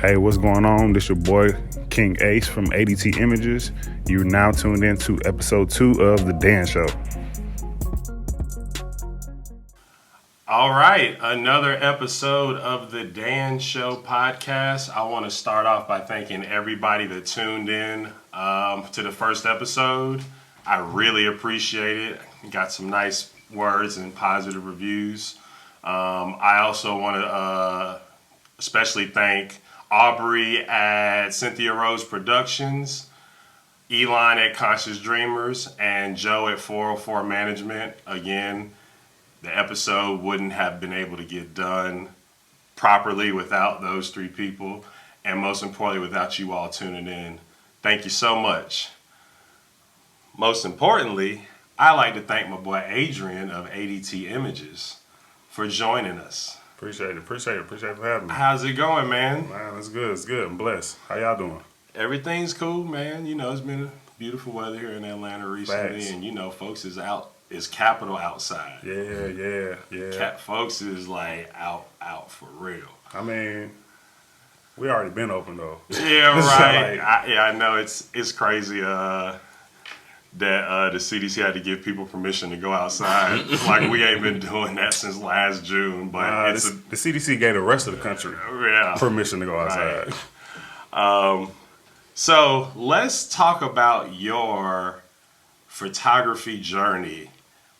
Hey, what's going on? This your boy King Ace from ADT Images. You're now tuned in to episode 2 of The Dan Show. All right, another episode of The Dan Show podcast. I want to start off by thanking everybody that tuned in to the first episode. I really appreciate it. Got some nice words and positive reviews. I also want to especially thank Aubrey at Cynthia Rose Productions, Elon at Conscious Dreamers, and Joe at 404 Management. Again, the episode wouldn't have been able to get done properly without those three people, and most importantly, without you all tuning in. Thank you so much. Most importantly, I'd like to thank my boy Adrian of ADT Images for joining us. Appreciate it for having me. How's it going, man? Man, it's good. I'm blessed. How y'all doing? Everything's cool, man. You know, it's been beautiful weather here in Atlanta recently. Facts. And you know, folks is out. It's capital outside. Yeah. Folks is like out for real. I mean, we already been open though. Yeah, right. I know it's crazy. That the CDC had to give people permission to go outside. Like, we ain't been doing that since last June. But the CDC gave the rest of the country permission to go outside. Right. So let's talk about your photography journey.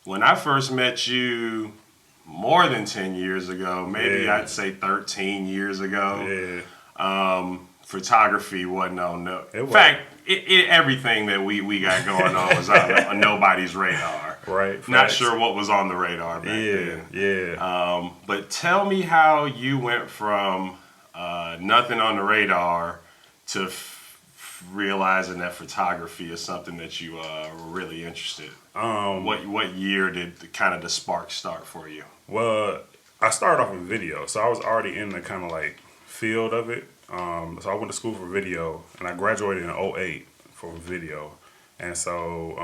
When I first met you more than 10 years ago, maybe I'd say 13 years ago, photography wasn't on no. In fact, everything that we got going on was on nobody's radar. Right. Not sure what was on the radar back then. Yeah. But tell me how you went from nothing on the radar to realizing that photography is something that you were really interested in. What year did the spark start for you? Well, I started off in video, so I was already in the kind of like field of it. So I went to school for video, and I graduated in 2008 for video. And so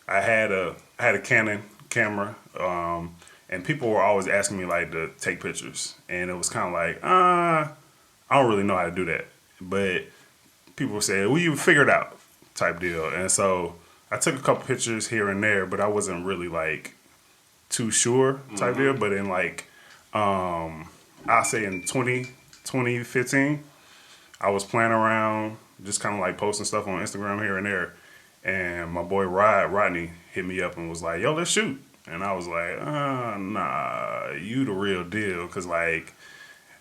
I had a Canon camera, and people were always asking me like to take pictures, and it was kind of like, I don't really know how to do that. But people would say, well, you figure it out type deal. And so I took a couple pictures here and there, but I wasn't really like too sure type deal. But in like, I'll say in 2015, I was playing around, just kind of like posting stuff on Instagram here and there, and my boy Rodney hit me up and was like, yo, let's shoot. And I was like, nah, you the real deal, because like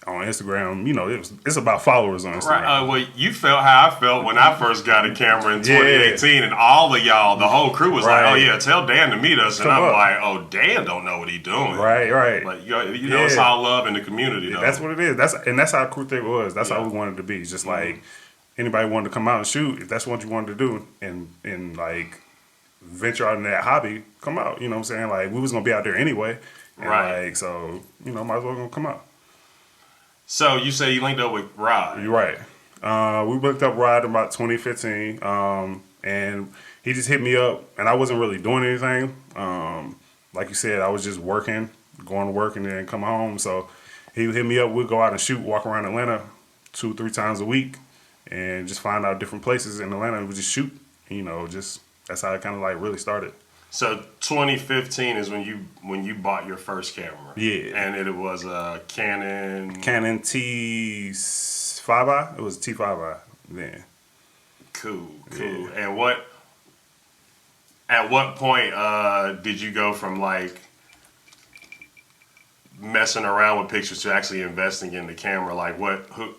on Instagram, you know, it's about followers on Instagram. Right. Well, you felt how I felt when I first got a camera in 2018, and all of y'all, the whole crew was like, oh yeah, tell Dan to meet us. And I'm like, oh, Dan don't know what he's doing. Right. But you know, it's all love in the community, though. That's what it is. That's how cool it was. That's how we wanted to be. Just like anybody wanted to come out and shoot, if that's what you wanted to do, and like venture out in that hobby, come out. You know what I'm saying? Like, we was gonna be out there anyway. And like, so, you know, might as well gonna come out. So you say you linked up with Rod. You're right. We linked up Rod in about 2015, and he just hit me up, and I wasn't really doing anything. Like you said, I was just working, going to work, and then come home. So he hit me up. We'd go out and shoot, walk around Atlanta 2-3 times a week, and just find out different places in Atlanta and we just shoot. You know, just that's how it kind of like really started. So 2015 is when you bought your first camera. Yeah. And it was a Canon T5i. It was a T5i then. Cool. Yeah. And at what point did you go from like messing around with pictures to actually investing in the camera? Like who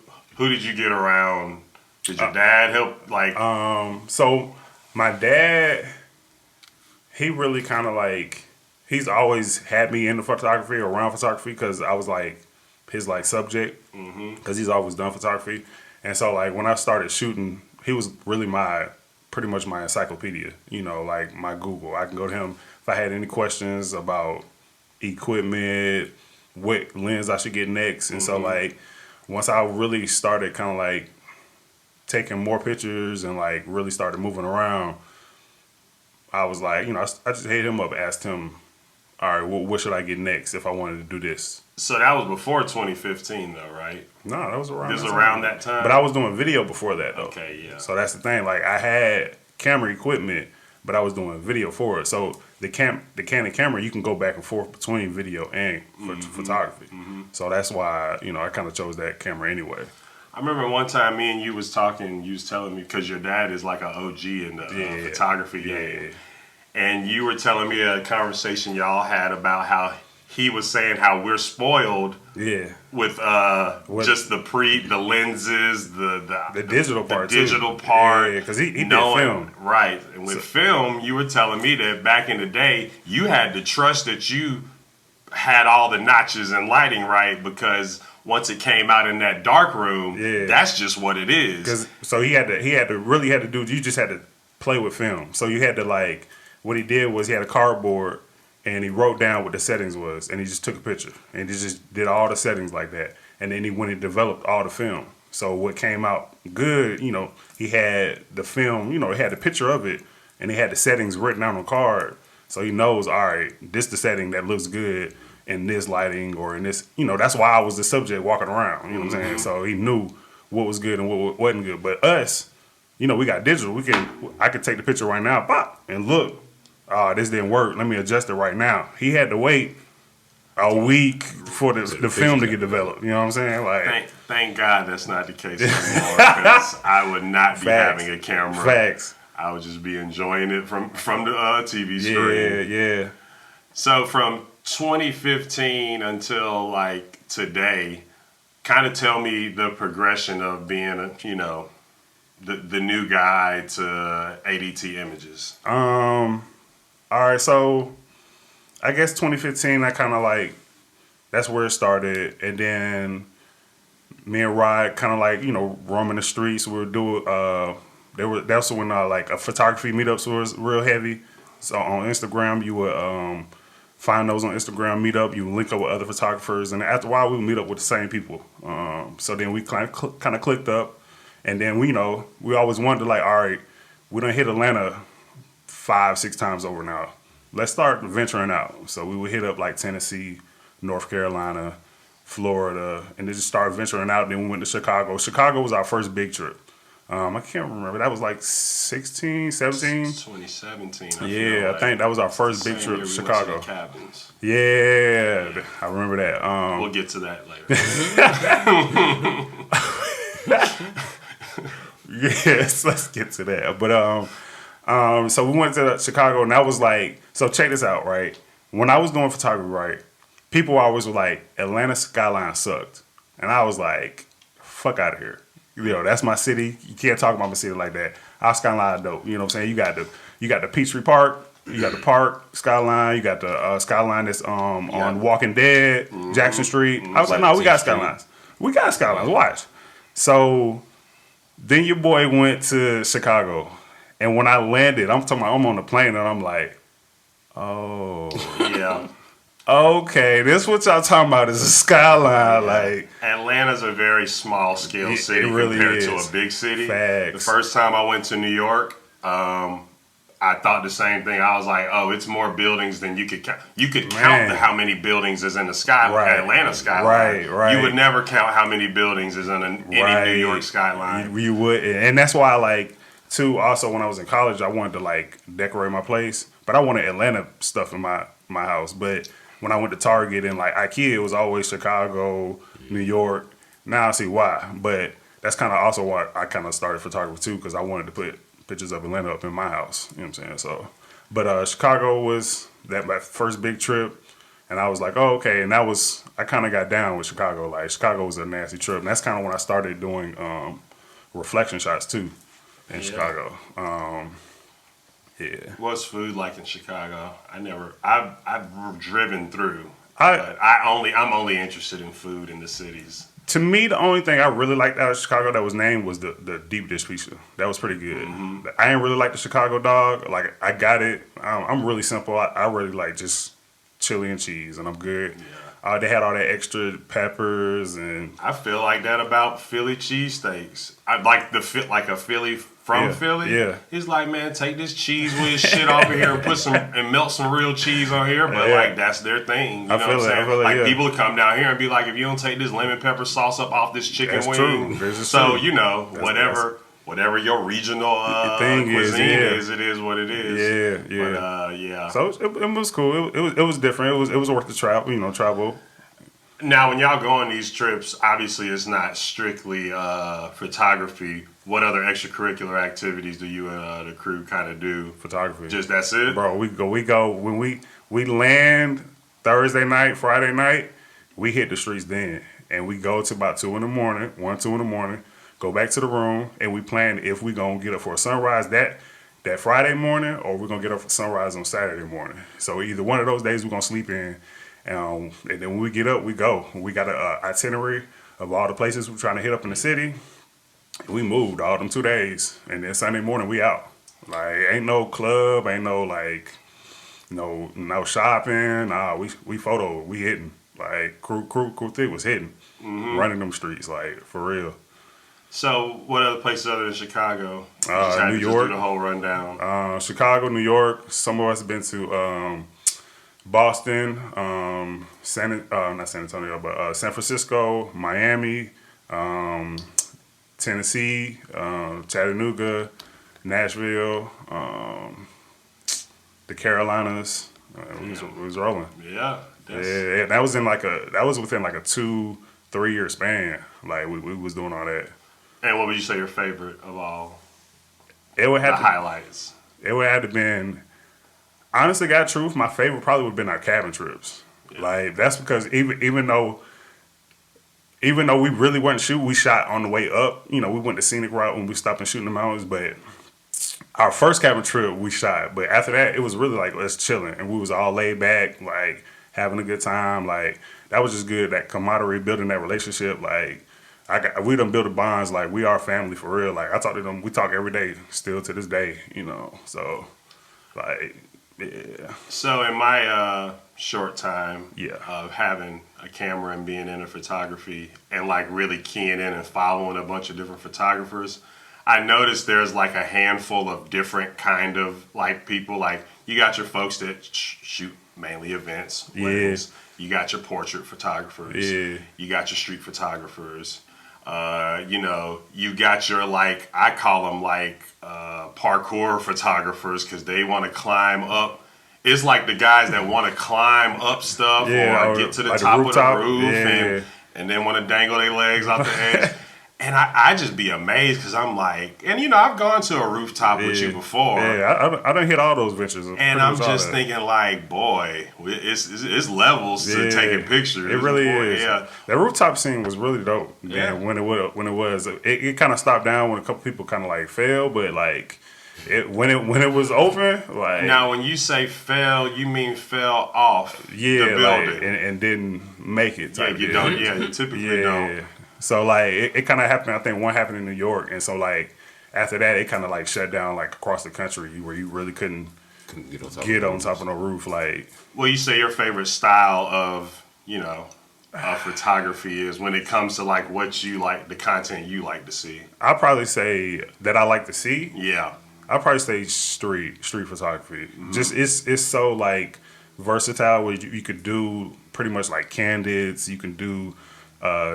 did you get around? Did your dad help? Like so my dad, he really kind of like, he's always had me into photography, around photography, because I was like his like subject, because he's always done photography. And so like when I started shooting, he was really pretty much my encyclopedia. Like my Google. I can go to him if I had any questions about equipment, what lens I should get next. And so like once I really started kind of like taking more pictures and like really started moving around, I was like, I just hit him up, asked him, all right, what should I get next if I wanted to do this? So that was before 2015, though, right? No, that was around. It was around that time. But I was doing video before that, though. Okay, yeah. So that's the thing. Like I had camera equipment, but I was doing video for it. So the Canon camera, you can go back and forth between video and photography. So that's why I kind of chose that camera anyway. I remember one time me and you was talking. You was telling me because your dad is like an OG in the photography game, and you were telling me a conversation y'all had about how he was saying how we're spoiled. With just the lenses, the digital part, because he did film, right? And with film, you were telling me that back in the day, you had to trust that you had all the notches and lighting right, because once it came out in that dark room, that's just what it is. So he had to do. You just had to play with film. So you had to like what he did was he had a cardboard. And he wrote down what the settings was, and he just took a picture, and he just did all the settings like that. And then he went and developed all the film. So what came out good, he had the film, he had the picture of it, and he had the settings written out on card. So he knows, all right, this the setting that looks good in this lighting or in this, that's why I was the subject walking around, what I'm saying? So he knew what was good and what wasn't good. But us, we got digital. I could take the picture right now, pop, and look. Oh, this didn't work. Let me adjust it right now. He had to wait a week for the film to get developed. You know what I'm saying? Like, thank God that's not the case anymore. Because I would not be having a camera. Facts. I would just be enjoying it from the TV screen. Yeah. So from 2015 until like today, kind of tell me the progression of being the new guy to ADT Images. All right, so I guess 2015, I kind of like, that's where it started. And then me and Rod kind of like, roaming the streets. We would do, that's when like a photography meetups was real heavy. So on Instagram, you would find those on Instagram meetup. You would link up with other photographers. And after a while, we would meet up with the same people. So then we kind of clicked up. And then, we always wanted to like, all right, we done hit Atlanta 5-6 times over now. Let's start venturing out. So we would hit up like Tennessee, North Carolina, Florida, and then just started venturing out. Then we went to Chicago. Chicago was our first big trip. I can't remember. That was like 16, 17? 2017. I think that was our first big trip to Chicago. Went to the cabins. Yeah, I remember that. We'll get to that later. Yes, let's get to that. But so we went to Chicago, and that was like, so check this out, right? When I was doing photography, right, people always were like, Atlanta skyline sucked. And I was like, fuck out of here. That's my city. You can't talk about my city like that. Our skyline dope. You know what I'm saying? You got the Peachtree Park, you got the park skyline, you got the skyline that's on Walking Dead, Jackson Street. I was like, no, we got skylines. We got skylines. Watch. So then your boy went to Chicago. And when I landed, I'm on the plane, and I'm like, oh. Yeah. Okay, this what y'all talking about is a skyline. Like, Atlanta's a very small scale city really compared to a big city. Facts. The first time I went to New York, I thought the same thing. I was like, oh, it's more buildings than you could count. You could count how many buildings is in the skyline, Atlanta skyline. Right. You would never count how many buildings is in any New York skyline. You would, and that's why, like, too, also when I was in college, I wanted to like decorate my place, but I wanted Atlanta stuff in my house. But when I went to Target and like IKEA, it was always Chicago, New York. Now I see why. But that's kind of also why I kind of started photography too, because I wanted to put pictures of Atlanta up in my house. You know what I'm saying? So, but Chicago was my first big trip, and I was like, oh, okay. And I kind of got down with Chicago. Like, Chicago was a nasty trip, and that's kind of when I started doing reflection shots too. In Chicago. What's food like in Chicago? I've driven through. I'm only interested in food in the cities. To me, the only thing I really liked out of Chicago that was named was the deep dish pizza. That was pretty good. I ain't really like the Chicago dog. Like, I got it. I'm really simple. I really like just chili and cheese, and I'm good. They had all that extra peppers and I feel like that about Philly cheesesteaks. I like like a Philly from Philly. Yeah. It's like, man, take this cheese whiz shit off of here and put some and melt some real cheese on here. But like that's their thing. You know what I'm saying? Like people come down here and be like, if you don't take this lemon pepper sauce up off this chicken wing, so you know whatever your regional cuisine is, it is what it is. Yeah. But yeah. So it was cool. It was different. It was worth the travel. Travel. Now, when y'all go on these trips, obviously it's not strictly photography. What other extracurricular activities do you and the crew kind of do? Photography. Just that's it? Bro, we go when we land Thursday night, Friday night, we hit the streets then. And we go to about 2 in the morning, 2 in the morning, go back to the room, and we plan if we gonna get up for a sunrise that Friday morning or we're gonna get up for sunrise on Saturday morning. So either one of those days we're gonna sleep in. And then when we get up, we go. We got an itinerary of all the places we're trying to hit up in the city. We moved all them 2 days, and then Sunday morning we out. Like ain't no club, ain't no like, no shopping. Nah, we photo, we hitting. Like crew thick was hitting, running them streets like for real. So what other places other than Chicago? New York. Just do the whole rundown. Chicago, New York. Some of us have been to. Boston, not San Antonio, but San Francisco, Miami, Tennessee, Chattanooga, Nashville, the Carolinas. We was rolling. Yeah. Yeah, that was within like a 2-3 year span. Like we was doing all that. And what would you say your favorite of all? It would have highlights. It would have to been. Honestly, God truth, my favorite probably would have been our cabin trips. Yeah. Like that's because even though we really weren't shooting, we shot on the way up. We went the scenic route when we stopped and shooting the mountains. But our first cabin trip we shot, but after that it was really like us chilling, and we was all laid back, like having a good time. Like that was just good. That camaraderie, building that relationship. Like we done built a bonds. Like we are family for real. Like I talk to them. We talk every day, still to this day. So like. Yeah. So in my short time Yeah. of having a camera and being into photography and like really keying in and following a bunch of different photographers, I noticed there's like a handful of different kind of like people. Like you got your folks that shoot mainly events, weddings. You got your portrait photographers. Yeah. You got your street photographers. You got your like I call them like parkour photographers because they want to climb up. It's like the guys that want to climb up stuff or get to the like top of the roof and then want to dangle their legs off the edge. And I just be amazed because I'm like, and I've gone to a rooftop with you before. Yeah, I done hit all those ventures. And I'm just thinking like, boy, it's levels to taking pictures. It really is. Yeah. That rooftop scene was really dope. Yeah. When it was, it kind of stopped down when a couple people kind of like fell, but like when it was open, like now when you say fell, you mean fell off the building like, and didn't make it. Yeah, you don't. Yeah, you typically don't. So like it kind of happened. I think one happened in New York, and so like after that, it kind of like shut down like across the country where you really couldn't get on top of the roof. Like, well, you say your favorite style of photography is when it comes to like what you like, the content you like to see. I'll probably say that I like to see. Yeah, I'll probably say street photography. Mm-hmm. Just it's so like versatile where you could do pretty much like candids. You can do.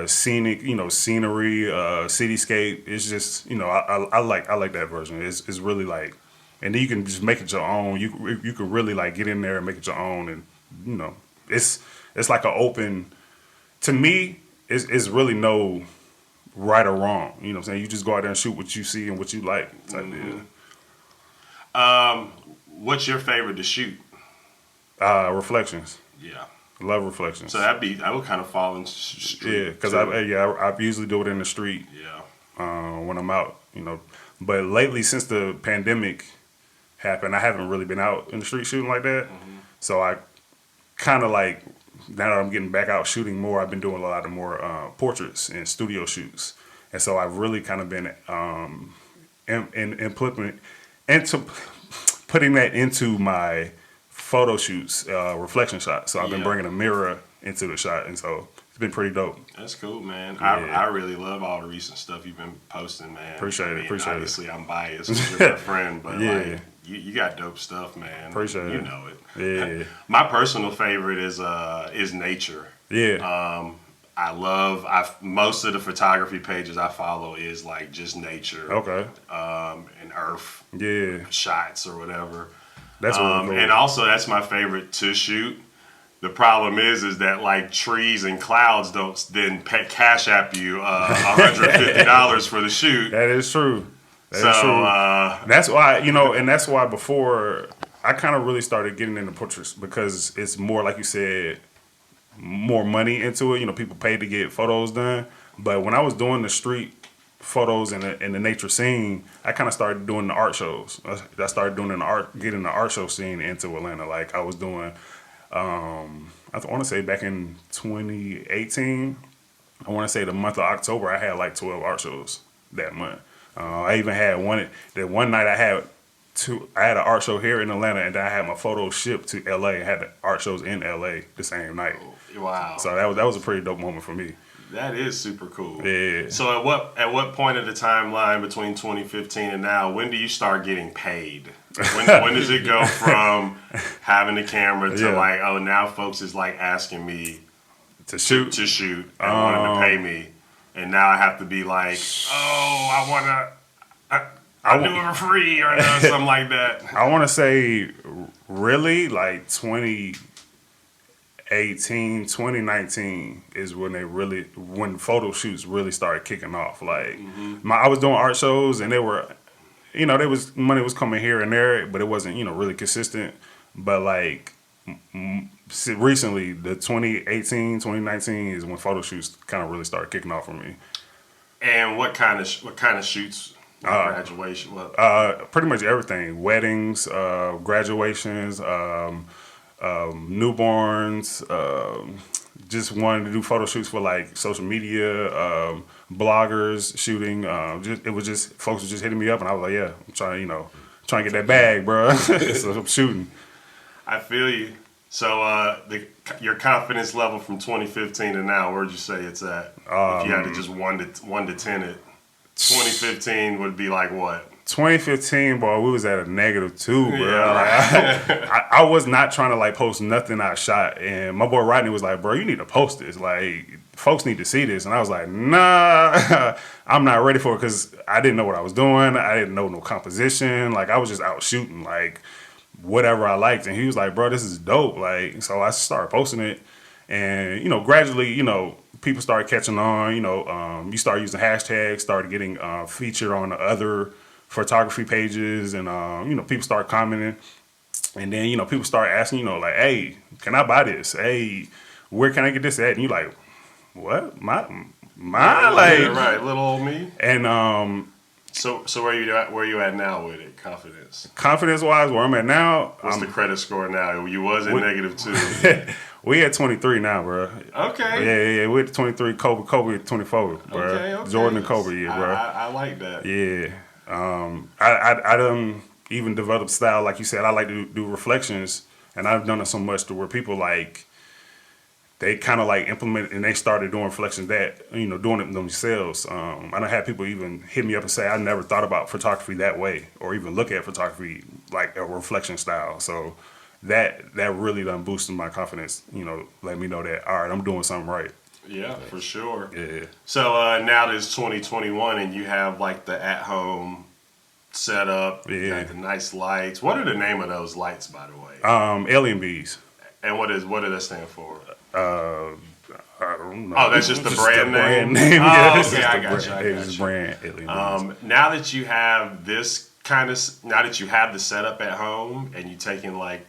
Scenic, scenery, cityscape. It's just, I like that version. It's really like, and then you can just make it your own. You can really like get in there and make it your own, and it's like an open. To me, it's really no right or wrong. You know what I'm saying? You just go out there and shoot what you see and what you like type deal. What's your favorite to shoot? Reflections. Yeah. Love reflections. So that would kind of fall in street. Yeah, because I usually do it in the street. Yeah. When I'm out, But lately, since the pandemic happened, I haven't really been out in the street shooting like that. Mm-hmm. So I kind of like now that I'm getting back out shooting more, I've been doing a lot of more portraits and studio shoots, and so I've really kind of been into putting that into my photo shoots, reflection shots. So I've been bringing a mirror into the shot, and so it's been pretty dope. That's cool, man. Yeah. I really love all the recent stuff you've been posting, man. Appreciate it. Obviously, I'm biased because you're my friend, but Yeah. like you got dope stuff, man. Appreciate You it. know it. Yeah. My personal favorite is nature. Yeah. Most of the photography pages I follow is like just nature. Okay. And earth Yeah. shots or whatever. That's really cool. And also that's my favorite to shoot. The problem is that like trees and clouds don't then cash app you $150 for the shoot. That is true. That's true. That's why, and that's why before I kind of really started getting into portraits, because it's more, like you said, more money into it. People pay to get photos done. But when I was doing the street photos in the nature scene, I kind of started doing the art shows. I started doing getting the art show scene into Atlanta. Like I was doing, I want to say back in 2018, I want to say the month of October, I had like 12 art shows that month. I even had one night I had an art show here in Atlanta, and then I had my photos shipped to LA. I had the art shows in LA the same night. Wow. So that was a pretty dope moment for me. That is super cool. Yeah. So at what point of the timeline between 2015 and now, when do you start getting paid? When does it go from having the camera to like, oh, now folks is like asking me to shoot and wanting to pay me, and now I have to be like, oh, I'll do it for free or something like that. I want to say really like 2019 is when photo shoots really started kicking off. Like I was doing art shows, and they were, money was coming here and there, but it wasn't, really consistent. But like recently, the 2018, 2019 is when photo shoots kind of really started kicking off for me. And what kind of shoots? Graduation? What? Pretty much everything: weddings, graduations, newborns. Just wanted to do photo shoots for like social media, bloggers, shooting. It was just folks were just hitting me up, and I was like, yeah, I'm trying to get that bag, bro. So I'm shooting. I feel you. So your confidence level from 2015 to now, where'd you say it's at? If you had to just 1 to 10 it, 2015 would be like what? 2015, boy, we was at a -2, bro. Yeah. Like, I was not trying to like post nothing I shot, and my boy Rodney was like, bro, you need to post this. Like, folks need to see this. And I was like, nah, I'm not ready for it, because I didn't know what I was doing. I didn't know no composition. Like, I was just out shooting, like, whatever I liked. And he was like, bro, this is dope. Like, so I started posting it, and, gradually, people started catching on. You start using hashtags, started getting featured on other photography pages, and people start commenting, and then people start asking, like, hey, can I buy this? Hey, where can I get this at? And you like, what? My like, yeah, right, little old me. And so where you at now with it? Confidence wise, where I'm at now, what's the credit score now? You was in -2. We at 23 now, bro. Okay. Yeah. We're at 23. Kobe at 24, bro. Okay. Jordan and Kobe, yeah, bro. I like that. Yeah. I done even developed style, like you said. I like to do reflections, and I've done it so much to where people like, they kind of like implement, and they started doing reflections that, doing it themselves. I done had people even hit me up and say, I never thought about photography that way, or even look at photography like a reflection style. So that really done boosted my confidence, let me know that, all right, I'm doing something right. Yeah, for sure. Yeah. So now that it's 2021 and you have like the at-home setup, you got the nice lights. What are the name of those lights, by the way? Alien Bees. And what does that stand for? I don't know. Oh, that's just the brand name? Yeah, oh, okay, I got you. It's brand Alien Bees. Now that you have now that you have the setup at home and you taking like,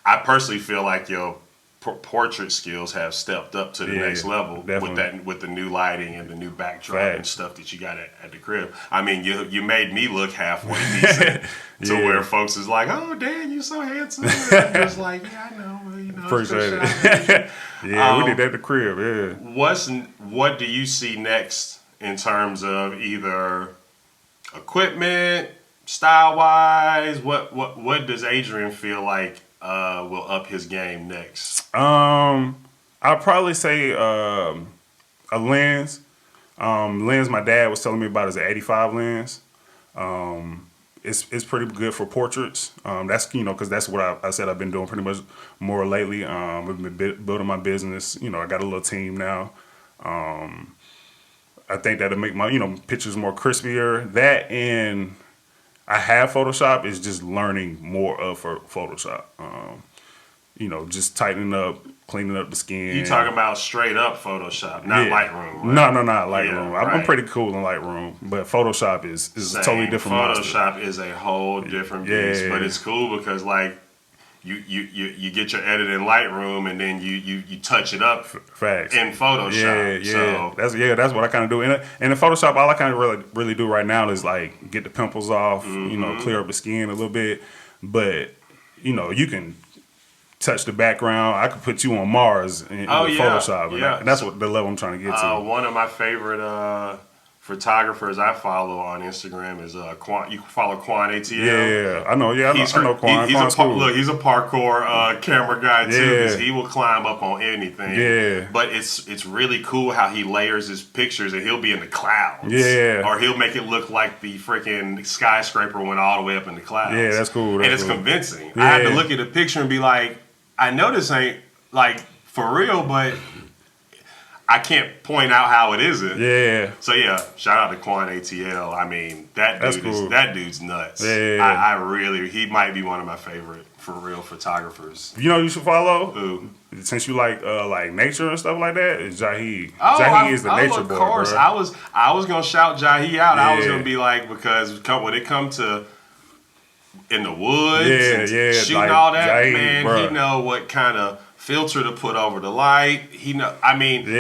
I personally feel like your portrait skills have stepped up to the next level with the new lighting and the new backdrop and stuff that you got at the crib. I mean, you made me look halfway decent to where folks is like, "Oh, Dan, you so handsome." And I'm just like, "Yeah, I know." Well, appreciate it. We did at the crib. Yeah. What do you see next in terms of either equipment, style wise? What does Adrian feel like will up his game next? I'd probably say a lens. Lens my dad was telling me about is an 85 lens. It's pretty good for portraits. That's because that's what I said I've been doing pretty much more lately. I've been building my business. I got a little team now. I think that'll make my pictures more crispier. That and I have Photoshop. Is just learning more of Photoshop. Just tightening up, cleaning up the skin. You talking about straight up Photoshop, not Lightroom, right? No, not Lightroom. I'm pretty cool in Lightroom, but Photoshop is a totally different Photoshop is a whole different beast, but it's cool because you get your edit in Lightroom and then you touch it up in Photoshop. So that's what I kind of do. And in Photoshop, all I kind of really do right now is like get the pimples off, clear up the skin a little bit. But you can touch the background. I could put you on Mars in Photoshop. And that's what the level I'm trying to get to. One of my favorite photographers I follow on Instagram is Quan. You can follow Quan ATL. Yeah, I know. Yeah, I know Quan. He's a parkour camera guy too. Because he will climb up on anything. Yeah. But it's really cool how he layers his pictures, and he'll be in the clouds. Yeah. Or he'll make it look like the freaking skyscraper went all the way up in the clouds. Yeah, that's cool. And it's convincing. I had to look at the picture and be like, I know this ain't like for real, but I can't point out how it isn't. Yeah. So shout out to Quan ATL. I mean, that dude's nuts. Yeah. He might be one of my favorite for real photographers. You should follow? Who? Since you like nature and stuff like that, is Jahi. Jahi is the nature boy. Of course. Bro. I was gonna shout Jahi out. I was gonna be like, because when it comes to in the woods and shooting like, all that, Jahi, man, bro. He know what kind of filter to put over the light. He know,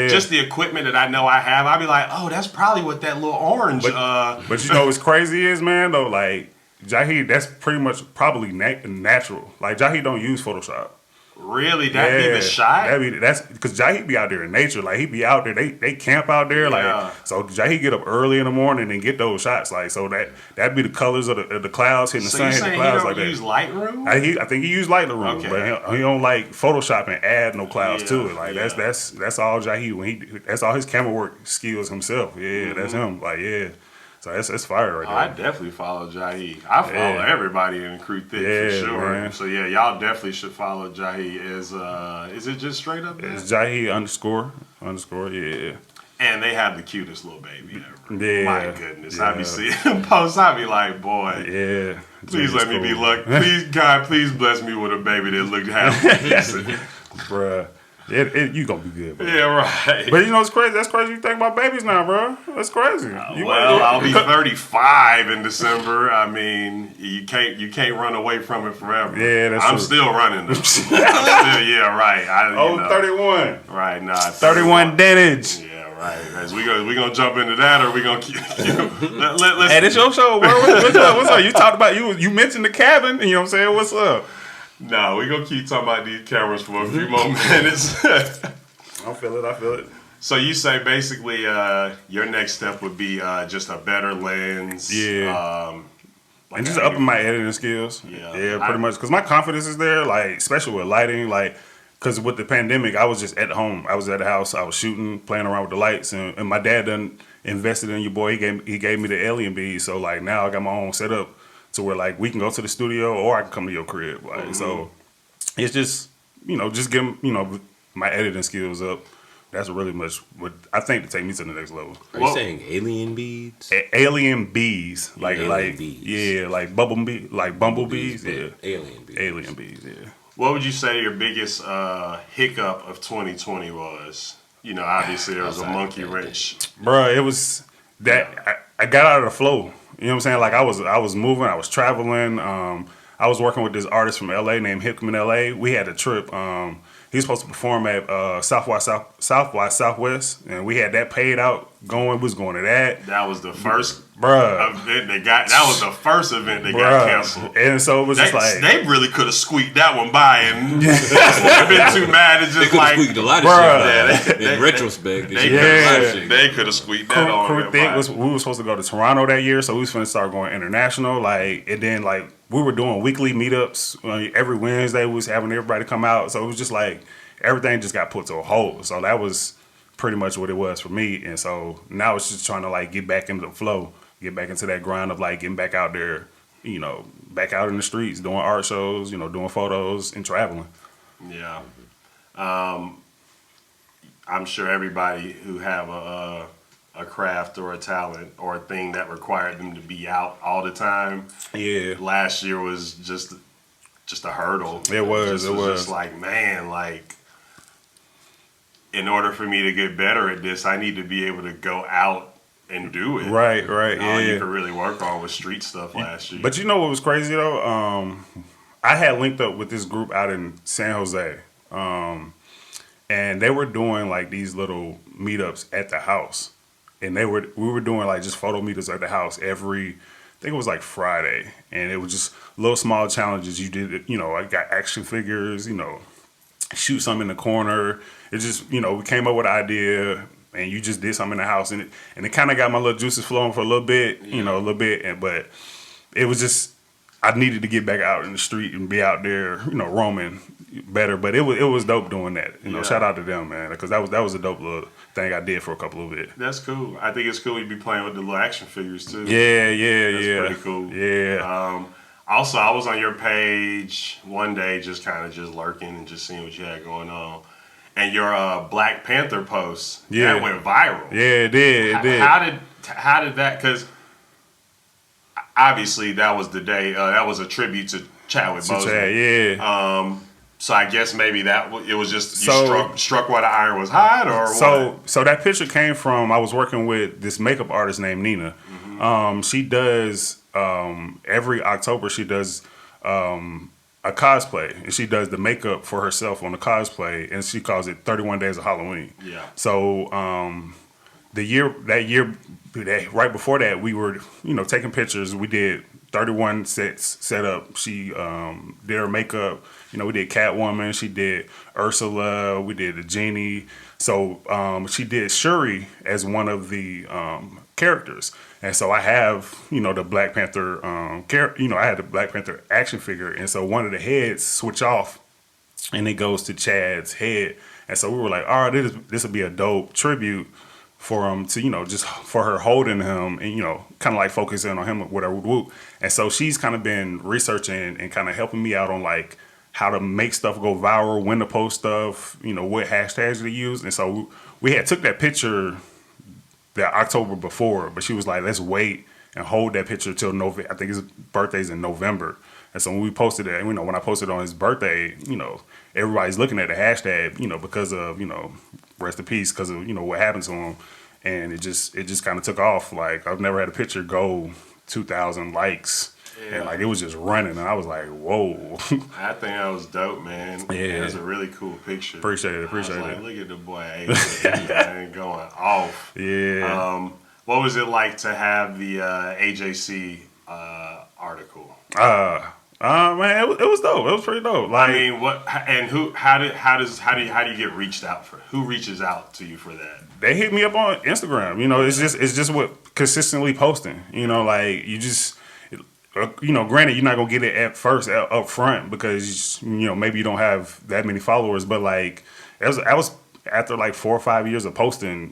just the equipment that I know I have, I'd be like, oh, that's probably what that little orange. But what's crazy is, man, though, like Jahi, that's pretty much probably natural. Like Jahi don't use Photoshop. Really? That'd be the shot? That's because Jahi be out there in nature. Like he be out there. They camp out there. Like so Jahi get up early in the morning and get those shots. Like so that'd be the colors of the clouds hitting the sun, hitting the clouds like that. Use Lightroom? I think he used Lightroom, but he don't like Photoshop and add no clouds to it. Like that's all Jahi that's all his camera work skills himself. Yeah, that's him. Like So that's fire right there. I definitely follow Jahi. I follow everybody in Crew Thick for sure. Man. So y'all definitely should follow Jahi. Is it just straight up there? It's Jahi __, yeah. And they have the cutest little baby ever. Yeah. My goodness. I be seeing them posts. I be like, boy. Yeah. Please let me be lucky. Please, God, please bless me with a baby that looked halfway decent. Bruh. You gonna be good, bro. Yeah, right. But it's crazy. That's crazy. You think about babies now, bro. That's crazy. I'll be 35 in December. I mean, you can't run away from it forever. Yeah, that's true. I'm still running them. 31. Right, nah. 31 Dentage. Yeah, right. As we gonna jump into that, or we gonna keep? Hey, this your show, bro. What's up? You talked about you mentioned the cabin. You know what I'm saying? What's up? No, we're going to keep talking about these cameras for a few more minutes. I feel it. So you say basically your next step would be just a better lens. Yeah. And just upping my editing skills. Yeah, pretty much. Because my confidence is there, like, especially with lighting. Like, because with the pandemic, I was just at home. I was at the house. I was shooting, playing around with the lights. And my dad done invested in your boy. He gave me the alien beads. So, like, now I got my own setup. So where like we can go to the studio or I can come to your crib. Like so it's just just getting my editing skills up. That's really much what I think to take me to the next level. Are you saying alien beads? Alien bees. Like bees. Yeah, like bumblebees. Yeah. Alien bees. Yeah. What would you say your biggest hiccup of 2020 was? Obviously there was a monkey wrench. Bruh, it was that I got out of the flow. You know what I'm saying? Like I was moving, I was traveling. I was working with this artist from LA named Hickman LA. We had a trip. he was supposed to perform at South by Southwest, and we had that paid out going. We was going to that. That was the first Bruh. event that was the first event that got canceled. And so it was just like they really could have squeaked that one by and been too mad. It's They just could have like squeaked a lot of shit. In retrospect, they could have squeaked that on. Cool thing was we were supposed to go to Toronto that year, so we was finna start going international. Like, and then like we were doing weekly meetups every Wednesday. We was having everybody come out, so it was just like everything just got put to a halt. So that was pretty much what it was for me. And so now it's just trying to like get back into the flow, get back into that grind of like getting back out there, back out in the streets, doing art shows, doing photos and traveling. Yeah. I'm sure everybody who have a craft or a talent or a thing that required them to be out all the time. Yeah. Last year was just a hurdle. It was just like, man, like, in order for me to get better at this, I need to be able to go out and do it. Right. All you could really work on was street stuff last year. But you know what was crazy though? I had linked up with this group out in San Jose. And they were doing like these little meetups at the house. And we were doing like just photo meetups at the house I think it was like Friday. And it was just little small challenges. You did, I got action figures, shoot something in the corner. It just, we came up with an idea and you just did something in the house. And it kind of got my little juices flowing for a little bit, a little bit. But it was just, I needed to get back out in the street and be out there, roaming better. But it was dope doing that. Shout out to them, man, because that was a dope little thing I did for a couple of it. That's cool. I think it's cool you be playing with the little action figures too. Yeah. That's pretty cool. Yeah. Also, I was on your page one day, just kind of just lurking and just seeing what you had going on. And your Black Panther post, that went viral. Yeah, it did. How did that? Because obviously that was the day. That was a tribute to Chadwick Boseman. Yeah. So I guess maybe it was just you struck while the iron was hot, or what? So that picture came from, I was working with this makeup artist named Nina. Mm-hmm. She does every October she does a cosplay, and she does the makeup for herself on the cosplay, and she calls it 31 Days of Halloween. Yeah. So that year right before that, we were taking pictures. We did 31 sets set up. She did her makeup. We did Catwoman. She did Ursula. We did the Genie. So she did Shuri as one of the characters. And so I have, the Black Panther I had the Black Panther action figure. And so one of the heads switch off, and it goes to Chad's head. And so we were like, all right, this would be a dope tribute for him to, just for her holding him and, kind of like focusing on him with her whoop. And so she's kind of been researching and kind of helping me out on like how to make stuff go viral, when to post stuff, what hashtags to use. And so we had took that picture the October before, but she was like, let's wait and hold that picture till November. I think his birthday's in November. And so when we posted it, when I posted on his birthday, everybody's looking at the hashtag, because of, rest in peace, because of, what happened to him. And it just kind of took off. Like, I've never had a picture go 2,000 likes. Yeah. And like, it was just running. And I was like, whoa. I think that was dope, man. Yeah. It was a really cool picture. Appreciate it. Look at the boy Adrian going off. Yeah. What was it like to have the AJC article? Man, it was dope. It was pretty dope. Like, I mean, what and who? How do you get reached out for? Who reaches out to you for that? They hit me up on Instagram. It's just what consistently posting. Like you just. Granted, you're not gonna get it at first up front because maybe you don't have that many followers. But like, I was after like 4 or 5 years of posting,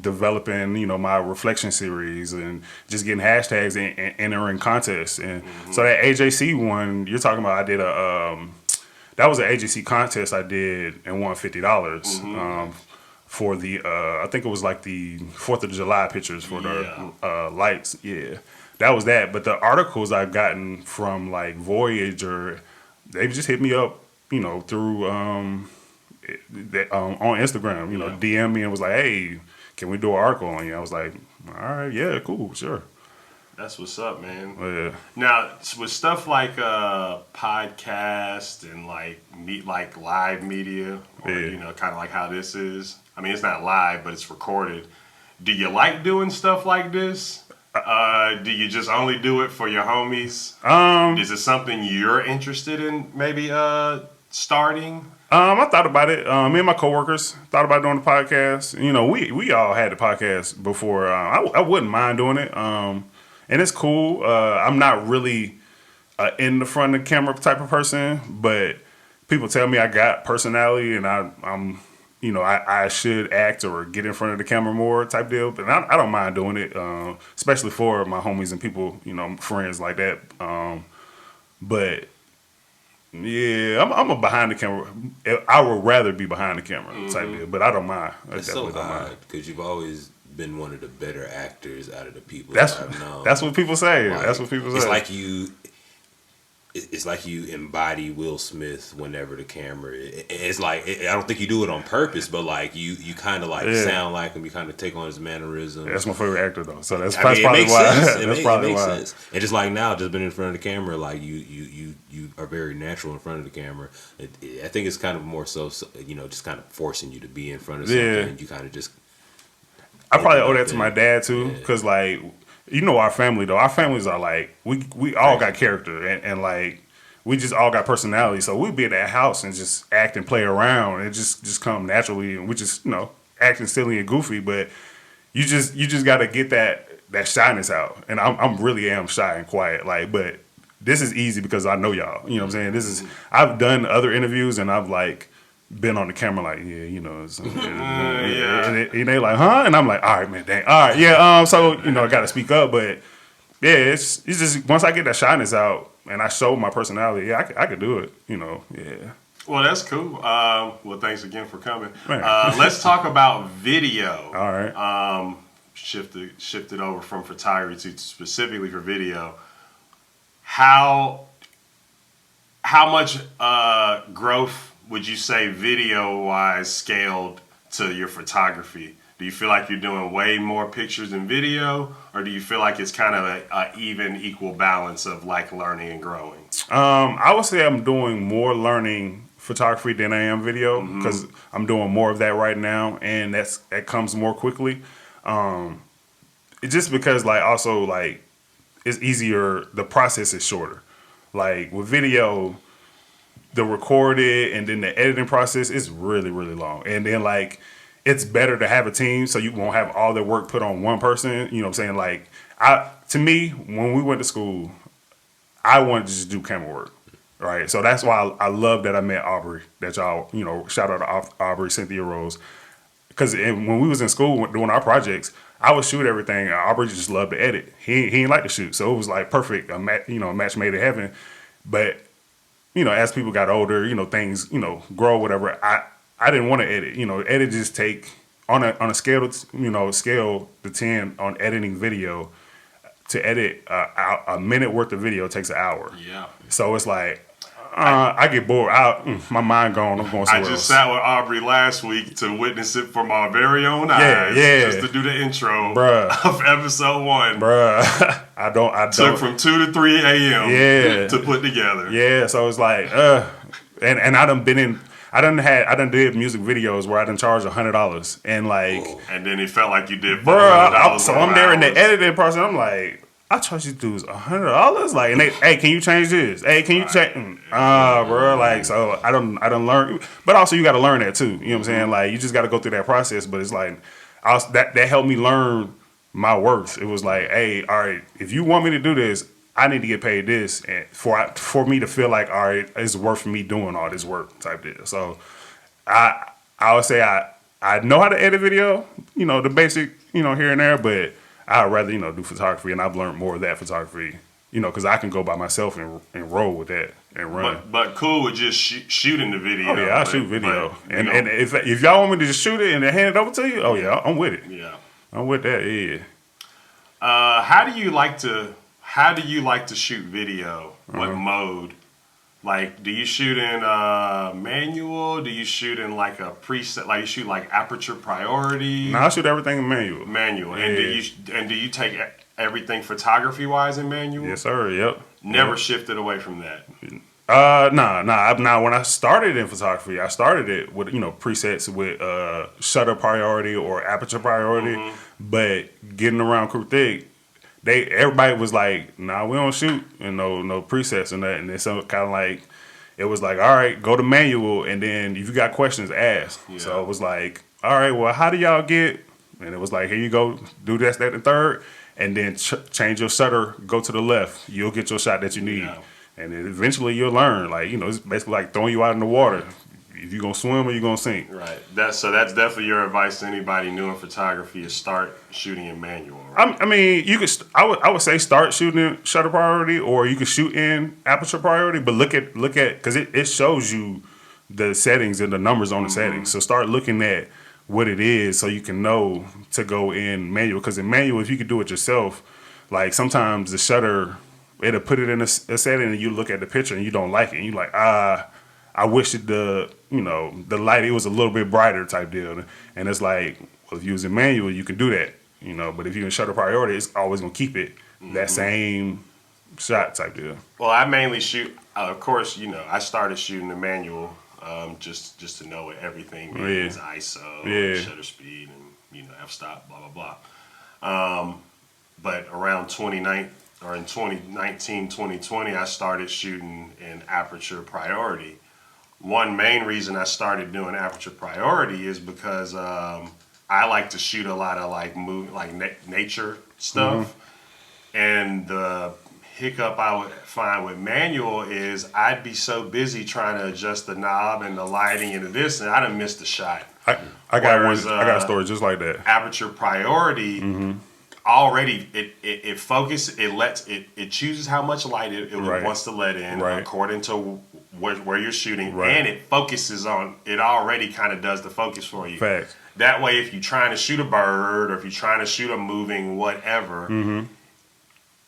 developing, my reflection series and just getting hashtags and entering contests. And so that AJC one you're talking about, I did that was an AJC contest I did and won $50 for the I think it was like the 4th of July pictures for the lights. Yeah. That was that. But the articles I've gotten from like Voyager, they've just hit me up, through on Instagram, DM me and was like, hey, can we do an article on you? I was like, all right, yeah, cool, sure. That's what's up, man. Yeah. Now, with stuff like podcast and like live media, or kind of like how this is. I mean, it's not live, but it's recorded. Do you like doing stuff like this? Do you just only do it for your homies? Is it something you're interested in maybe starting? I thought about it. Me and my coworkers thought about doing the podcast. We all had the podcast before. I wouldn't mind doing it. And it's cool. I'm not really in the front of the camera type of person, but people tell me I got personality and I'm I should act or get in front of the camera more type deal. But I don't mind doing it, especially for my homies and people, friends like that. But yeah, I'm a behind the camera. I would rather be behind the camera type deal, but I don't mind. It's so odd because you've always been one of the better actors out of the people That's that I've known. that's what people say. Like, that's what people say. It's like you embody Will Smith whenever the camera. It's like I don't think you do it on purpose, but like you kind of like sound like him. You kind of take on his mannerisms. That's my favorite actor though, so that's I mean, probably why. Sense. That's probably it makes why. sense. And just like now, just been in front of the camera, like you are very natural in front of the camera. I think it's kind of more so just kind of forcing you to be in front of something. And you kind of just. I probably owe that to my dad too, because like our family though. Our families are like we all got character and like. We just all got personality, so we'd be at that house and just act and play around. It just come naturally, and we just acting silly and goofy. But you just got to get that shyness out. And I'm really am shy and quiet, like. But this is easy because I know y'all. You know what I'm saying? I've done other interviews and I've like been on the camera like and they like and I'm like, all right, man, dang, all right, yeah. So I got to speak up, but yeah, it's just once I get that shyness out. And I showed my personality. Yeah, I could do it. Yeah. Well, that's cool. Well, thanks again for coming. Let's talk about video. All right. Shifted over from photography to specifically for video. How much growth would you say video-wise scaled to your photography? Do you feel like you're doing way more pictures in video, or do you feel like it's kind of a even equal balance of like learning and growing? I would say I'm doing more learning photography than I am video because I'm doing more of that right now, and that comes more quickly. It's just because also it's easier. The process is shorter. Like with video, the recorded and then the editing process is really, really long, and then it's better to have a team so you won't have all the work put on one person. You know what I'm saying? To me, when we went to school, I wanted to just do camera work, right? So that's why I love that I met Aubrey, that y'all, shout out to Aubrey, Cynthia Rose. Because when we was in school doing our projects, I would shoot everything. Aubrey just loved to edit. He didn't like to shoot. So it was perfect, a match made in heaven. But, as people got older, things, grow, whatever, I didn't want to edit. Edit just take on a scale to 10 on editing video. To edit a minute worth of video takes an hour. Yeah. So it's I get bored. My mind gone. I'm going somewhere I just else. sat with Aubrey last week to witness it from our very own eyes. Yeah. Just to do the intro Bruh. of episode 1. Bruh. I don't. Took from 2 to 3 a.m. Yeah. to put together. Yeah. So it's and I done been in. I done did music videos where I done charged $100 and and then it felt like you did $100. So I'm there hours. in the editing process. I'm like, I charge these dudes $100. And they, hey, can you change this? Hey, can you change? Bro. So I don't learn. But also you got to learn that too. You know what I'm saying? You just got to go through that process. But it's that helped me learn my worth. It was hey, all right, if you want me to do this, I need to get paid this, and for me to feel all right, it's worth me doing all this work type deal. So I would say I know how to edit video, the basic, here and there, but I'd rather, do photography, and I've learned more of that photography, because I can go by myself and roll with that and run. But cool with just shooting the video. Oh yeah, I shoot video, and if y'all want me to just shoot it and then hand it over to you, oh yeah, I'm with it. Yeah, I'm with that. Yeah. How do you like to shoot video? What mode? Do you shoot in manual? Do you shoot in a preset? You shoot aperture priority? No, I shoot everything in manual. Manual. Yeah. And do you take everything photography wise in manual. Yes, sir. Yep. Never shifted away from that. Nah. Now, when I started in photography, I started it with presets with shutter priority or aperture priority. But getting around Crew Thick, everybody was like, "Nah, we don't shoot and no presets and that." And it's kind of like it was like, "All right, go to manual, and then if you got questions, ask." Yeah. So it was like, "All right, well, how do y'all get?" And it was like, "Here you go, do this, that, and third, and then change your shutter, go to the left. You'll get your shot that you need." Yeah. And then eventually you'll learn. Like, it's basically like throwing you out in the water. If you're going to swim or you're going to sink. Right. That's definitely your advice to anybody new in photography is start shooting in manual. Right? I mean, you could. I would say start shooting in shutter priority, or you could shoot in aperture priority. But look at because it shows you the settings and the numbers on the settings. So start looking at what it is so you can know to go in manual. Because in manual, if you could do it yourself, like sometimes the shutter, it'll put it in a setting and you look at the picture and you don't like it. And you're like, I wish the light, it was a little bit brighter type deal. And it's like, well, if you're using manual, you can do that, but if you're in shutter priority, it's always going to keep it that same shot type deal. Well, I mainly shoot, of course, I started shooting the manual just to know what everything means, ISO, shutter speed, and, f-stop, blah, blah, blah. But around 2019, 2020, I started shooting in aperture priority. One main reason I started doing aperture priority is because I like to shoot a lot of nature stuff. And the hiccup I would find with manual is I'd be so busy trying to adjust the knob and the lighting and this, and I'd have missed the shot. I got I got a story just like that. Aperture priority. Already it focuses, it chooses how much light it wants to let in according to where you're shooting, and it focuses on it. Already kind of does the focus for you. Facts. That way, if you're trying to shoot a bird or if you're trying to shoot a moving whatever,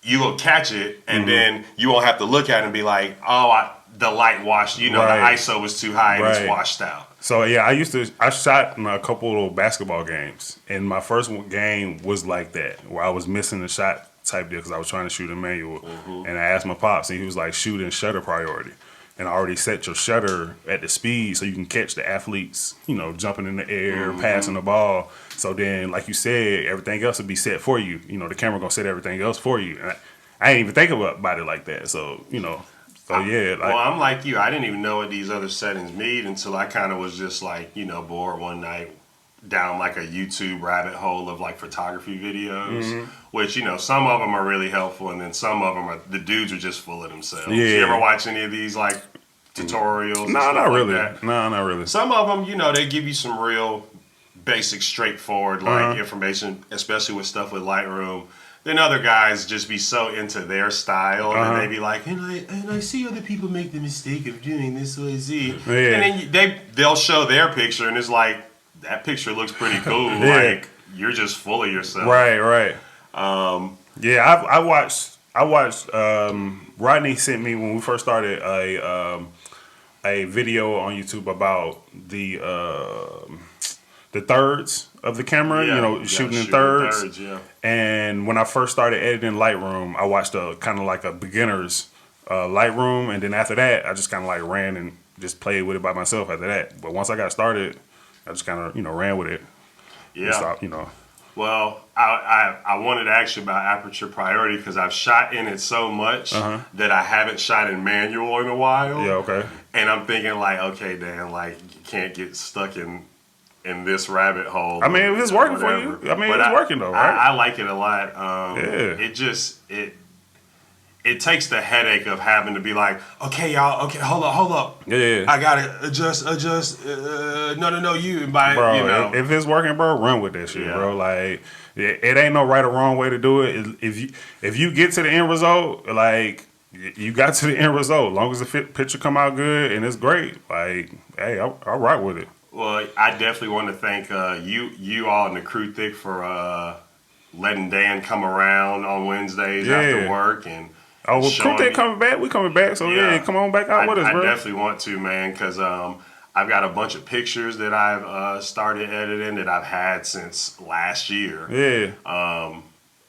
you will catch it, and then you won't have to look at it and be like, the light washed. The ISO was too high and it's washed out. So yeah, I shot in a couple of basketball games, and my first game was like that, where I was missing the shot type deal because I was trying to shoot in manual, and I asked my pops, and he was like, shoot in shutter priority, and I already set your shutter at the speed so you can catch the athletes, jumping in the air, passing the ball. So then, like you said, everything else will be set for you. The camera gonna set everything else for you. And I didn't even think about it like that. So yeah. Well, I'm like you. I didn't even know what these other settings mean until I kind of was just like, bored one night down like a YouTube rabbit hole of like photography videos, which, some of them are really helpful. And then some of them the dudes are just full of themselves. Yeah. You ever watch any of these like tutorials? No, not really. That? No, not really. Some of them, they give you some real basic, straightforward information, especially with stuff with Lightroom. Then other guys just be so into their style, and they be like, and I see other people make the mistake of doing this way, Z. Yeah. And then they'll show their picture, and it's like, that picture looks pretty cool. Like, you're just full of yourself. Right. Yeah, I watched. Rodney sent me when we first started a video on YouTube about the thirds of the camera, shooting in thirds. And when I first started editing Lightroom, I watched a kind of like a beginner's Lightroom, and then after that, I just kind of like ran and just played with it by myself after that. But once I got started, I just kind of ran with it. Yeah. Stopped, Well, I wanted to ask you about aperture priority because I've shot in it so much that I haven't shot in manual in a while. Yeah, okay. And I'm thinking like, okay, Dan, like you can't get stuck in this rabbit hole. I mean, if it's working for you, it's working though, right? I like it a lot. It takes the headache of having to be like, okay, y'all, okay, hold up. Yeah. I gotta adjust. No, you. Bro, if it's working, bro, run with that shit, bro. Like, it ain't no right or wrong way to do it. If you get to the end result, like, you got to the end result. As long as the picture come out good and it's great, like, hey, I'll rock with it. Well, I definitely want to thank you all in the Crew Thick for letting Dan come around on Wednesdays after work and. Oh, well, Crew Thick coming back. We coming back, so come on back out with us, bro. I definitely want to, man, because I've got a bunch of pictures that I've started editing that I've had since last year. Yeah.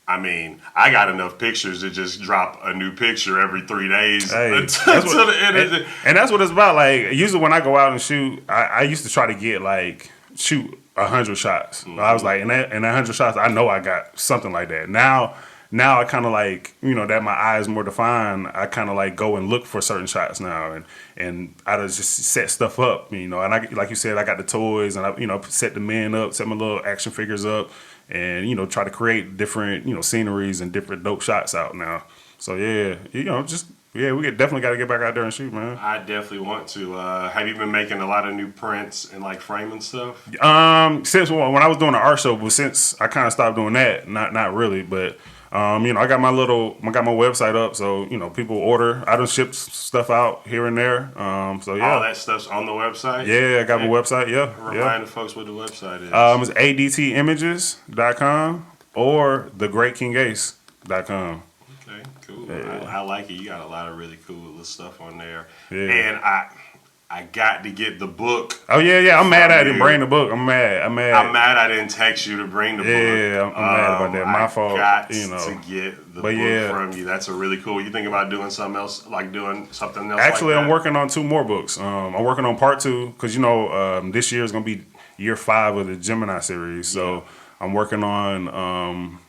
I mean, I got enough pictures to just drop a new picture every 3 days Hey, until the end of the. and that's what it's about. Like usually when I go out and shoot, I used to try to get like shoot 100 shots. I was like, in that 100 shots, I know I got something like that. Now I kind of like, that my eye is more defined. I kind of like go and look for certain shots now, and I just set stuff up, and I, like you said, I got the toys, and I set the men up, set my little action figures up, and try to create different sceneries and different dope shots out now. So yeah, we definitely got to get back out there and shoot, man. I definitely want to. Have you been making a lot of new prints and like framing stuff? Since when I was doing the art show, but since I kind of stopped doing that, not really, but. I got my website up, so people order. I done shipped stuff out here and there. So yeah, all that stuff's on the website. Yeah, I got my website. Yeah, remind the folks what the website is. It's adtimages.com or thegreatkingace.com. Okay, cool. Yeah. I like it. You got a lot of really cool little stuff on there, Yeah. and I got to get the book. Oh yeah. I'm mad I didn't bring the book. I'm mad I didn't text you to bring the book. Yeah, I'm mad about that. My fault. Got to get the book from you. That's a really cool. You think about doing something else, like doing something else? Actually, like I'm working on 2 more books. I'm working on part 2 because this year is gonna be year 5 of the Gemini series. So I'm working on.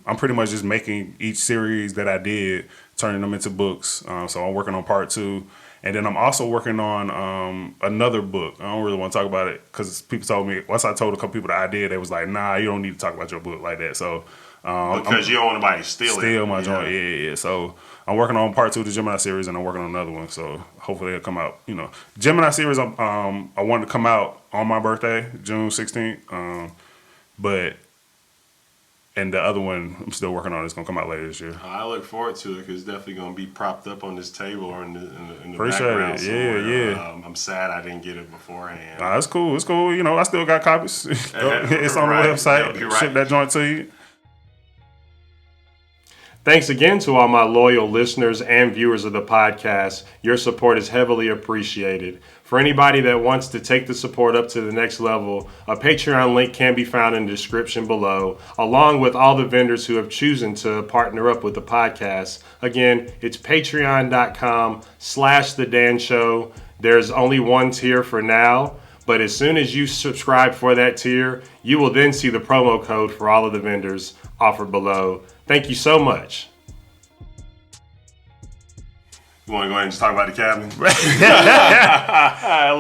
I'm pretty much just making each series that I did, turning them into books. So I'm working on part 2. And then I'm also working on another book. I don't really want to talk about it because people told me, once I told a couple people the idea, they was like, nah, you don't need to talk about your book like that. So because you don't want anybody to steal my joint. Yeah. So I'm working on part 2 of the Gemini series, and I'm working on another one. So hopefully it'll come out. Gemini series, I wanted to come out on my birthday, June 16th. And the other one I'm still working on. It's gonna come out later this year. I look forward to it because it's definitely gonna be propped up on this table or in the Appreciate background it. somewhere. Yeah. I'm sad I didn't get it beforehand. It's cool. It's cool. I still got copies. It's on the website. Right. Ship that joint to you. Thanks again to all my loyal listeners and viewers of the podcast. Your support is heavily appreciated. For anybody that wants to take the support up to the next level, a Patreon link can be found in the description below, along with all the vendors who have chosen to partner up with the podcast. Again, it's patreon.com/The Dan Show. There's only one tier for now, but as soon as you subscribe for that tier, you will then see the promo code for all of the vendors offered below. Thank you so much. You want to go ahead and just talk about the cabin?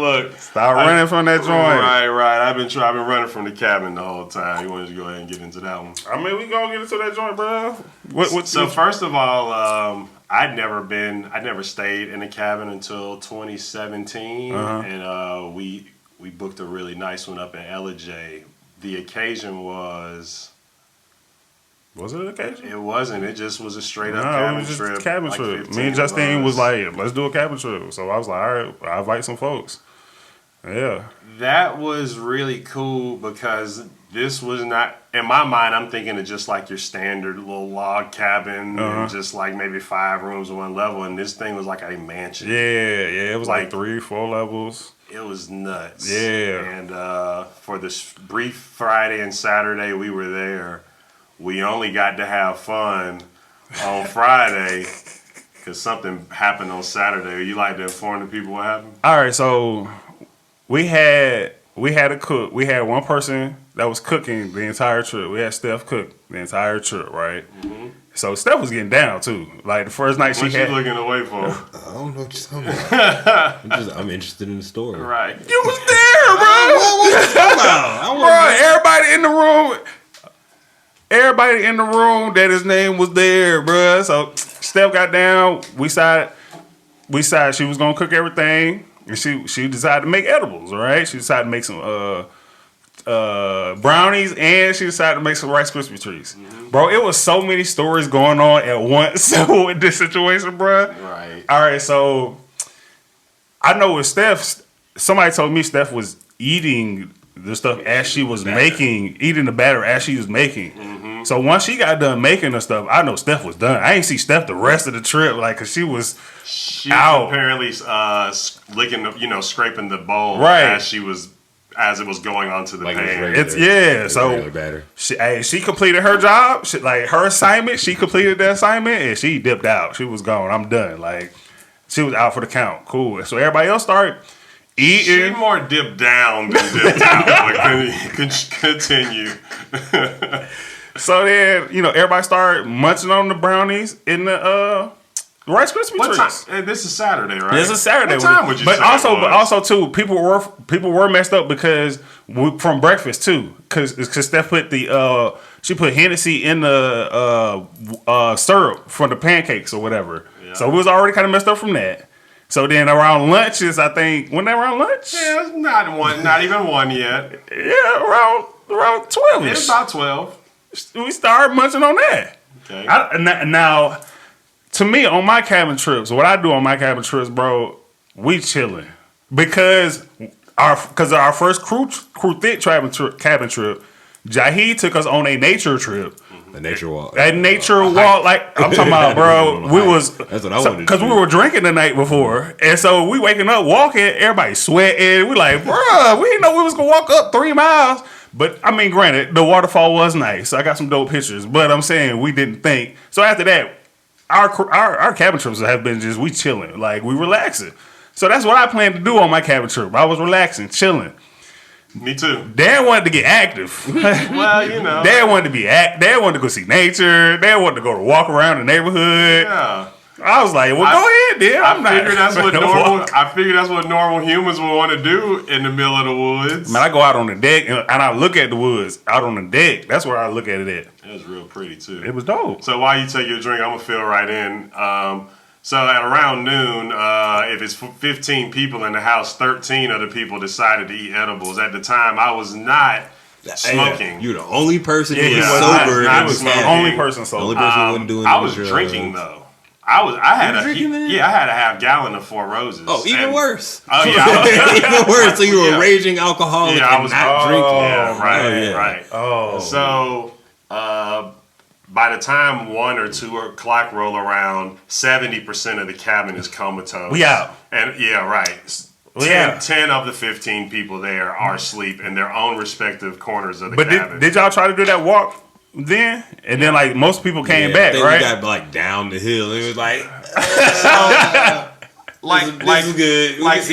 Look, stop running from that joint. Right. I've been running from the cabin the whole time. You want to go ahead and get into that one? I mean, we gonna get into that joint, bro. So first of all, I'd never stayed in a cabin until 2017, and we booked a really nice one up in Ellijay. The occasion was. Was it an occasion? It wasn't. It just was a straight up cabin it was just trip. A cabin like trip. Me and Justine was like, let's do a cabin trip. So I was like, all right, I'll invite some folks. Yeah. That was really cool because this was not, in my mind, I'm thinking of just like your standard little log cabin and just like maybe 5 rooms on one level. And this thing was like a mansion. Yeah. It was like 3-4 levels. It was nuts. Yeah. And for this brief Friday and Saturday we were there, we only got to have fun on Friday because something happened on Saturday. You like to inform the people what happened? All right, so we had a cook. We had one person that was cooking the entire trip. We had Steph cook the entire trip, right? Mm-hmm. So Steph was getting down too. Like the first night what you looking away for? I don't know what you're talking about. I'm interested in the story. Right. You was there, bro. What you talking about? Bro, everybody in the room that his name was there, bro. So Steph got down. We decided she was gonna cook everything, and she decided to make edibles. Right? She decided to make some brownies, and she decided to make some Rice Krispie treats. Mm-hmm. Bro, it was so many stories going on at once with this situation, bro. Right. All right, so I know with Steph, somebody told me Steph was eating the stuff as she was eating the batter as she was making. Mm-hmm. So once she got done making the stuff, I know Steph was done. I ain't see Steph the rest of the trip, like, cause she was out. Apparently, licking, scraping the bowl right as she was as it was going onto the Like pan. It's regular So batter. She completed her job, like her assignment. She completed the assignment and she dipped out. She was gone. I'm done. Like she was out for the count. Cool. So everybody else started eating. She more dipped down than dipped out. But continue. So then, everybody started munching on the brownies in the Rice Krispie What treats. time? This is Saturday, right? This is Saturday. What time would you but say also, it was? but also too, people were messed up because from breakfast too, because Steph put she put Hennessy in the syrup from the pancakes or whatever. Yeah. So it was already kind of messed up from that. So then around lunches, I think, wasn't that around lunch? Yeah, it's not even one yet. Yeah, around 12. It's about 12. We started munching on that. Okay. Now, to me, on my cabin trips, what I do on my cabin trips, bro, we chilling because our first crew thick cabin trip, Jahi took us on a nature trip. A nature walk. A nature walk, like I'm talking about, bro. That's what I wanted to do. Because we were drinking the night before, and so we waking up, walking, everybody sweating. We like, bro, we didn't know we was gonna walk up 3 miles. But I mean, granted, the waterfall was nice. I got some dope pictures. But I'm saying we didn't think. So after that, our cabin trips have been just we chilling, like we relaxing. So that's what I planned to do on my cabin trip. I was relaxing, chilling. Me too. Dad wanted to get active. Well, Dad wanted to be Dad wanted to go see nature. Dad wanted to go to walk around the neighborhood. Yeah. I was like, well, go ahead, then. I figured that's what normal humans would want to do in the middle of the woods. Man, I go out on the deck and I look at the woods out on the deck. That's where I look at it at. It was real pretty too. It was dope. So while you take your drink, I'm gonna fill right in. So at around noon, if it's 15 people in the house, 13 of the people decided to eat edibles. At the time, I was not smoking. You're the only person who was not sober. smoking. The only person sober. The only person who wasn't doing I was drugs. drinking though. I had a half gallon of Four Roses. Oh, even worse. Oh yeah, even worse. So you were a raging alcoholic and not drinking. Yeah, right. Oh. So by the time 1 or 2 o'clock roll around, 70% of the cabin is comatose. We out. And yeah, right. 10 of the 15 people there are asleep in their own respective corners of the cabin. But did y'all try to do that walk then? And then like most people came back, then right? We got like down the hill. It was like like this is good. Like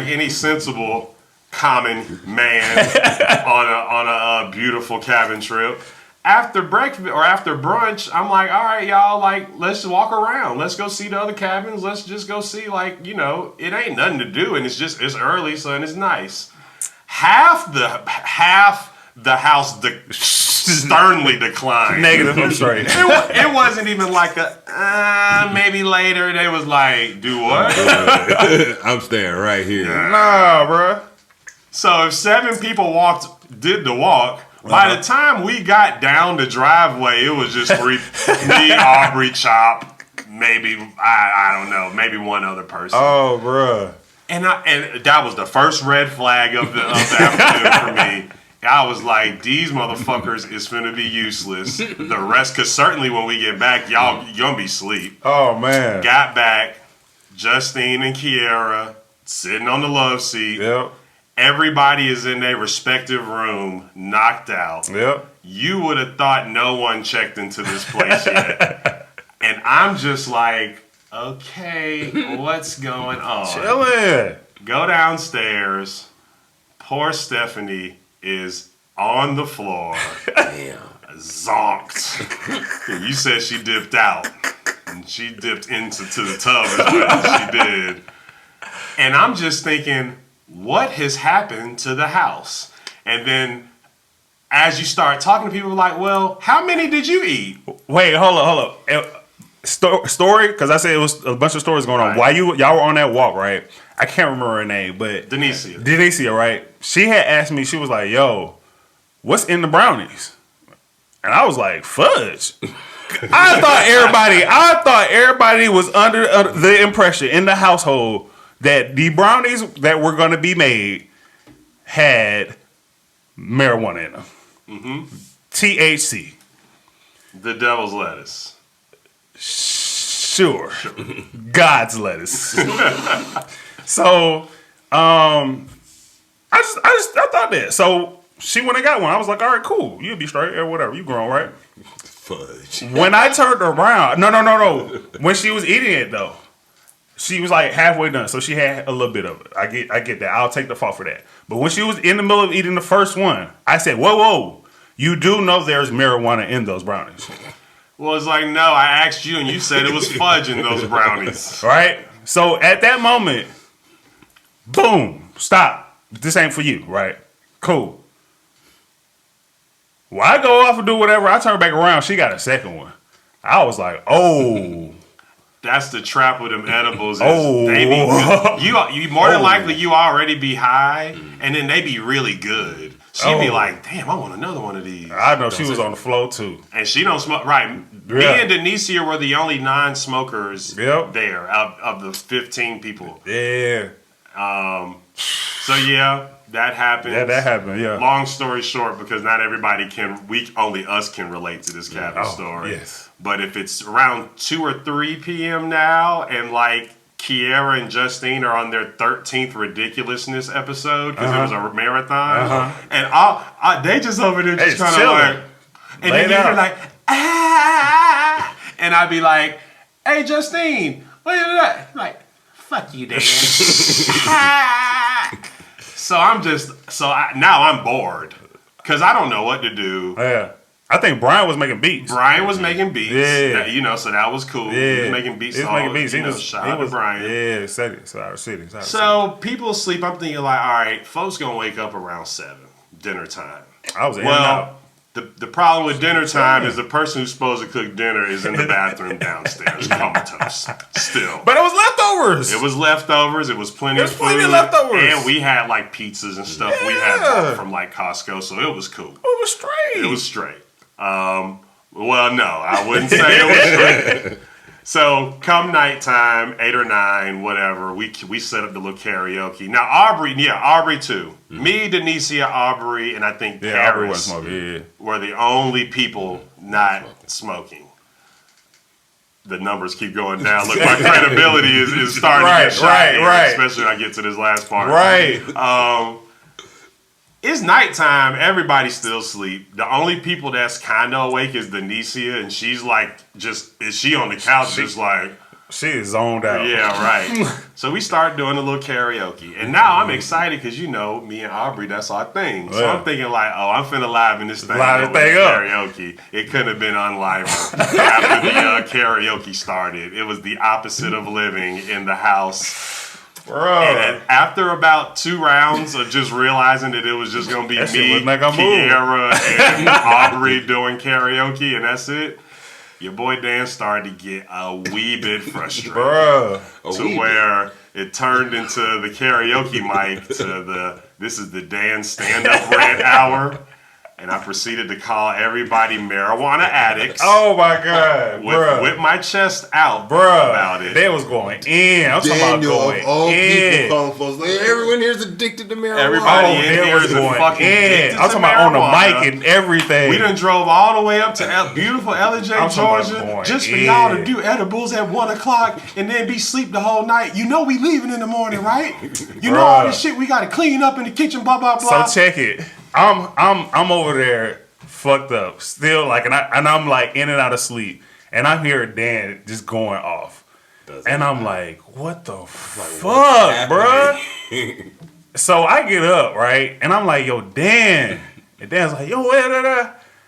any sensible common man on a beautiful cabin trip. After breakfast or after brunch, I'm like, all right, y'all, like, let's walk around. Let's go see the other cabins. Let's just go see, like, it ain't nothing to do, and it's early, so and it's nice. Half the house sternly declined. Negative, I'm straight. It wasn't even like maybe later. They was like, do what? I'm staying right here. Nah, bruh. So if 7 people did the walk. By the time we got down the driveway, it was just me, Aubrey, Chop, maybe I don't know, maybe one other person. Oh, bruh. And that was the first red flag of the afternoon for me. I was like, these motherfuckers is finna be useless. The rest, because certainly when we get back, y'all gonna be asleep. Oh, man. Got back, Justine and Kiara sitting on the love seat. Yep. Everybody is in their respective room, knocked out. Yep. You would have thought no one checked into this place yet. And I'm just like, okay, what's going on? Chillin'. Go downstairs. Poor Stephanie is on the floor. Damn. Zonked. You said she dipped out. And she dipped into the tub is what she did. And I'm just thinking, what has happened to the house? And then as you start talking to people, like, well, how many did you eat? Wait, hold up. Story? Because I said it was a bunch of stories going on. Right. While y'all were on that walk, right? I can't remember her name, but Denicia, right? She had asked me, she was like, yo, what's in the brownies? And I was like, fudge. I thought everybody was under the impression in the household that the brownies that were going to be made had marijuana in them. Mm-hmm. THC. The devil's lettuce. Sure. God's lettuce. So, I thought that. So she went and got one. I was like, all right, cool. You'll be straight or whatever. You grown, right? Fudge. When I turned around, no. When she was eating it though, she was like halfway done, so she had a little bit of it. I get that. I'll take the fault for that. But when she was in the middle of eating the first one, I said, whoa, you do know there's marijuana in those brownies. Well, it's like, no, I asked you and you said it was fudge in those brownies. Right? So at that moment, boom, stop. This ain't for you, right? Cool. Well, I go off and do whatever. I turn back around. She got a second one. I was like, oh. That's the trap with them edibles. Is Oh. they be you more than likely you already be high, and then they be really good. She'd be like, damn, I want another one of these. I know she was on the flow too. And she don't smoke. Right. Me and Denicia were the only non-smokers there of the 15 people. Yeah. So yeah, that happened. Yeah, that happened, yeah. Long story short, because not everybody only us can relate to this cabin story. Yes. But if it's around 2 or 3 p.m. now, and like Kiera and Justine are on their 13th ridiculousness episode because it was a marathon, and they just over there just trying to like, and lay then you're like, ah, and I'd be like, hey Justine, what is that? Like, fuck you, Dan. So now I'm bored because I don't know what to do. Yeah. I think Brian was making beats. Brian was making beats. Yeah. So that was cool. Yeah. He was making beats. He was making beats. Shout out to Brian. Yeah, city. So people sleep. I'm thinking like, all right, folks gonna wake up around 7, dinner time. I was in and out. The problem with dinner time is the person who's supposed to cook dinner is in the bathroom downstairs, comatose, still. But it was leftovers. It was leftovers. It was plenty of food. Plenty of leftovers. And we had like pizzas and stuff we had from like Costco, so it was cool. It was straight. It was straight. Well, no, I wouldn't say it was straight. So come nighttime, 8 or 9, whatever, we set up the little karaoke. Now Aubrey too. Me, Denicia, Aubrey, and I think Paris were the only people not smoking. The numbers keep going down. Look, my credibility is starting to get shot here, especially when I get to this last part. Right. It's nighttime. Everybody still asleep. The only people that's kind of awake is Denicia, and she's like, is she on the couch just like... She is zoned out. Yeah, right. So we start doing a little karaoke. And now I'm excited because, me and Aubrey, that's our thing. So I'm thinking like, I'm finna liven this thing up with karaoke. It couldn't have been unlivened after the karaoke started. It was the opposite of living in the house. Bro. And after about 2 rounds of just realizing that it was just going to be me, Kiera, and Aubrey doing karaoke, and that's it, your boy Dan started to get a wee bit frustrated. Where it turned into the karaoke mic to this is the Dan stand-up rant hour. And I proceeded to call everybody marijuana addicts. Oh my God, with my chest out, about it. They was going in. I'm talking about going in. People folks like, everyone here's addicted to marijuana. Everybody in here is fucking addicted I'm talking about on the mic and everything. We done drove all the way up to beautiful LJ, Georgia, just for y'all to do edibles at 1 o'clock and then be asleep the whole night. You know we leaving in the morning, right? You know all the shit we got to clean up in the kitchen, blah blah blah. So check it. I'm over there fucked up still, like, and I'm like in and out of sleep, and I'm hearing Dan just going off, and I'm like, what the fuck, bro? So I get up, right, and I'm like, yo, Dan, and Dan's like, yo,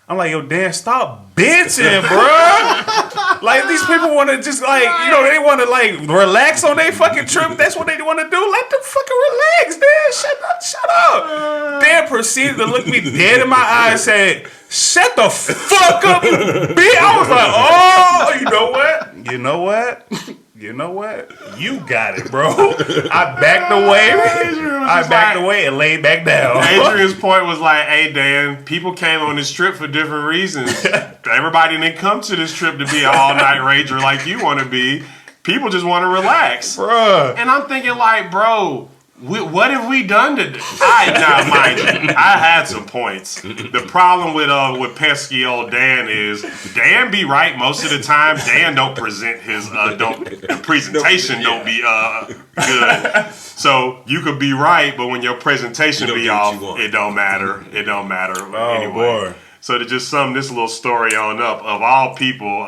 I'm like, yo, Dan, stop bitching, bro. Like, these people want to just, like, they want to, like, relax on their fucking trip. That's what they want to do. Let them fucking relax, Dan. Shut up. Dan proceeded to look me dead in my eyes and said, shut the fuck up, bitch. I was like, oh, you know what? You got it, bro. I backed away and laid back down. Adrian's point was like, hey, Dan, people came on this trip for different reasons. Everybody didn't come to this trip to be an all-night rager like you want to be. People just want to relax. Bruh. And I'm thinking like, bro, What have we done to? Now, mind you, I had some points. The problem with pesky old Dan is Dan be right most of the time. Dan don't present his the presentation don't be good. So you could be right, but when your presentation be off, it don't matter. It don't matter anyway. Boy. So to just sum this little story on up, of all people,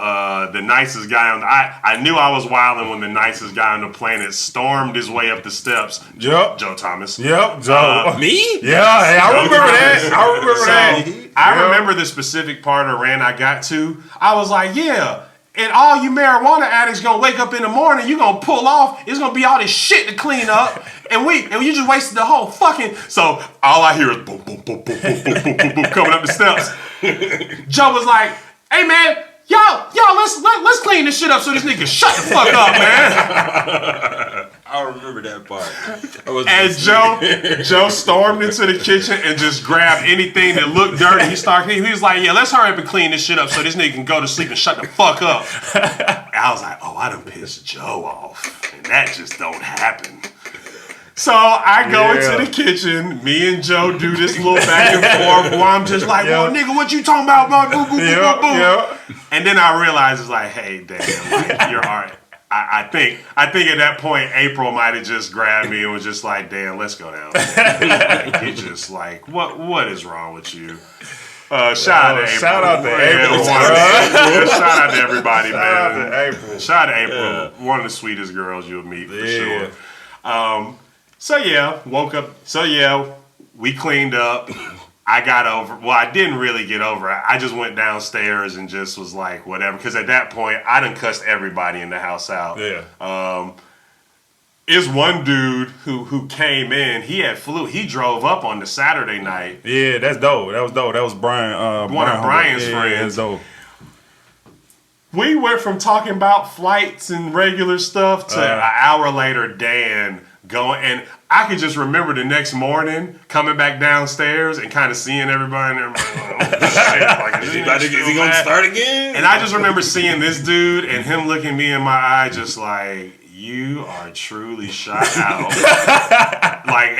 the nicest guy on I knew I was wilding when the nicest guy on the planet stormed his way up the steps. Yep. Joe Thomas. Yep, Joe. Me? Yeah, hey, I remember that. I remember that. I remember the specific part of rant I got to. I was like, yeah. And all you marijuana addicts gonna wake up in the morning, you gonna pull off, it's gonna be all this shit to clean up, and you just wasted the whole fucking. So all I hear is boom, boom, boom, boom, boom, boom, boom, boom, boom, coming up the steps. Joe was like, hey man, y'all, let's clean this shit up so this nigga can shut the fuck up, man. I remember that part. And Joe stormed into the kitchen and just grabbed anything that looked dirty. He was like, yeah, let's hurry up and clean this shit up so this nigga can go to sleep and shut the fuck up. I was like, oh, I done pissed Joe off. And that just don't happen. So I go into the kitchen. Me and Joe do this little back and forth where I'm just like, well, nigga, what you talking about? Boo, boo, boo, boo, boo. And then I realized it's like, hey, damn, like, you're all right. I think at that point April might have just grabbed me and was just like, damn, let's go down. Like, you just like, what is wrong with you? Shout out to April. Shout out to April. Shout out to everybody, man. Shout out to April. Shout out to April. One of the sweetest girls you'll meet for sure. Woke up. We cleaned up. I got over. Well, I didn't really get over it. I just went downstairs and just was like, whatever. Because at that point, I done cussed everybody in the house out. Yeah. Is one dude who came in. He had flu. He drove up on the Saturday night. Yeah, that's dope. That was dope. That was Brian. One of Brian's friends. Yeah, that's dope. We went from talking about flights and regular stuff to an hour later, Dan going, and I could just remember the next morning coming back downstairs and kind of seeing everybody. And is he going to start again? And I just remember seeing this dude and him looking me in my eye, just like, you are truly shot out. Like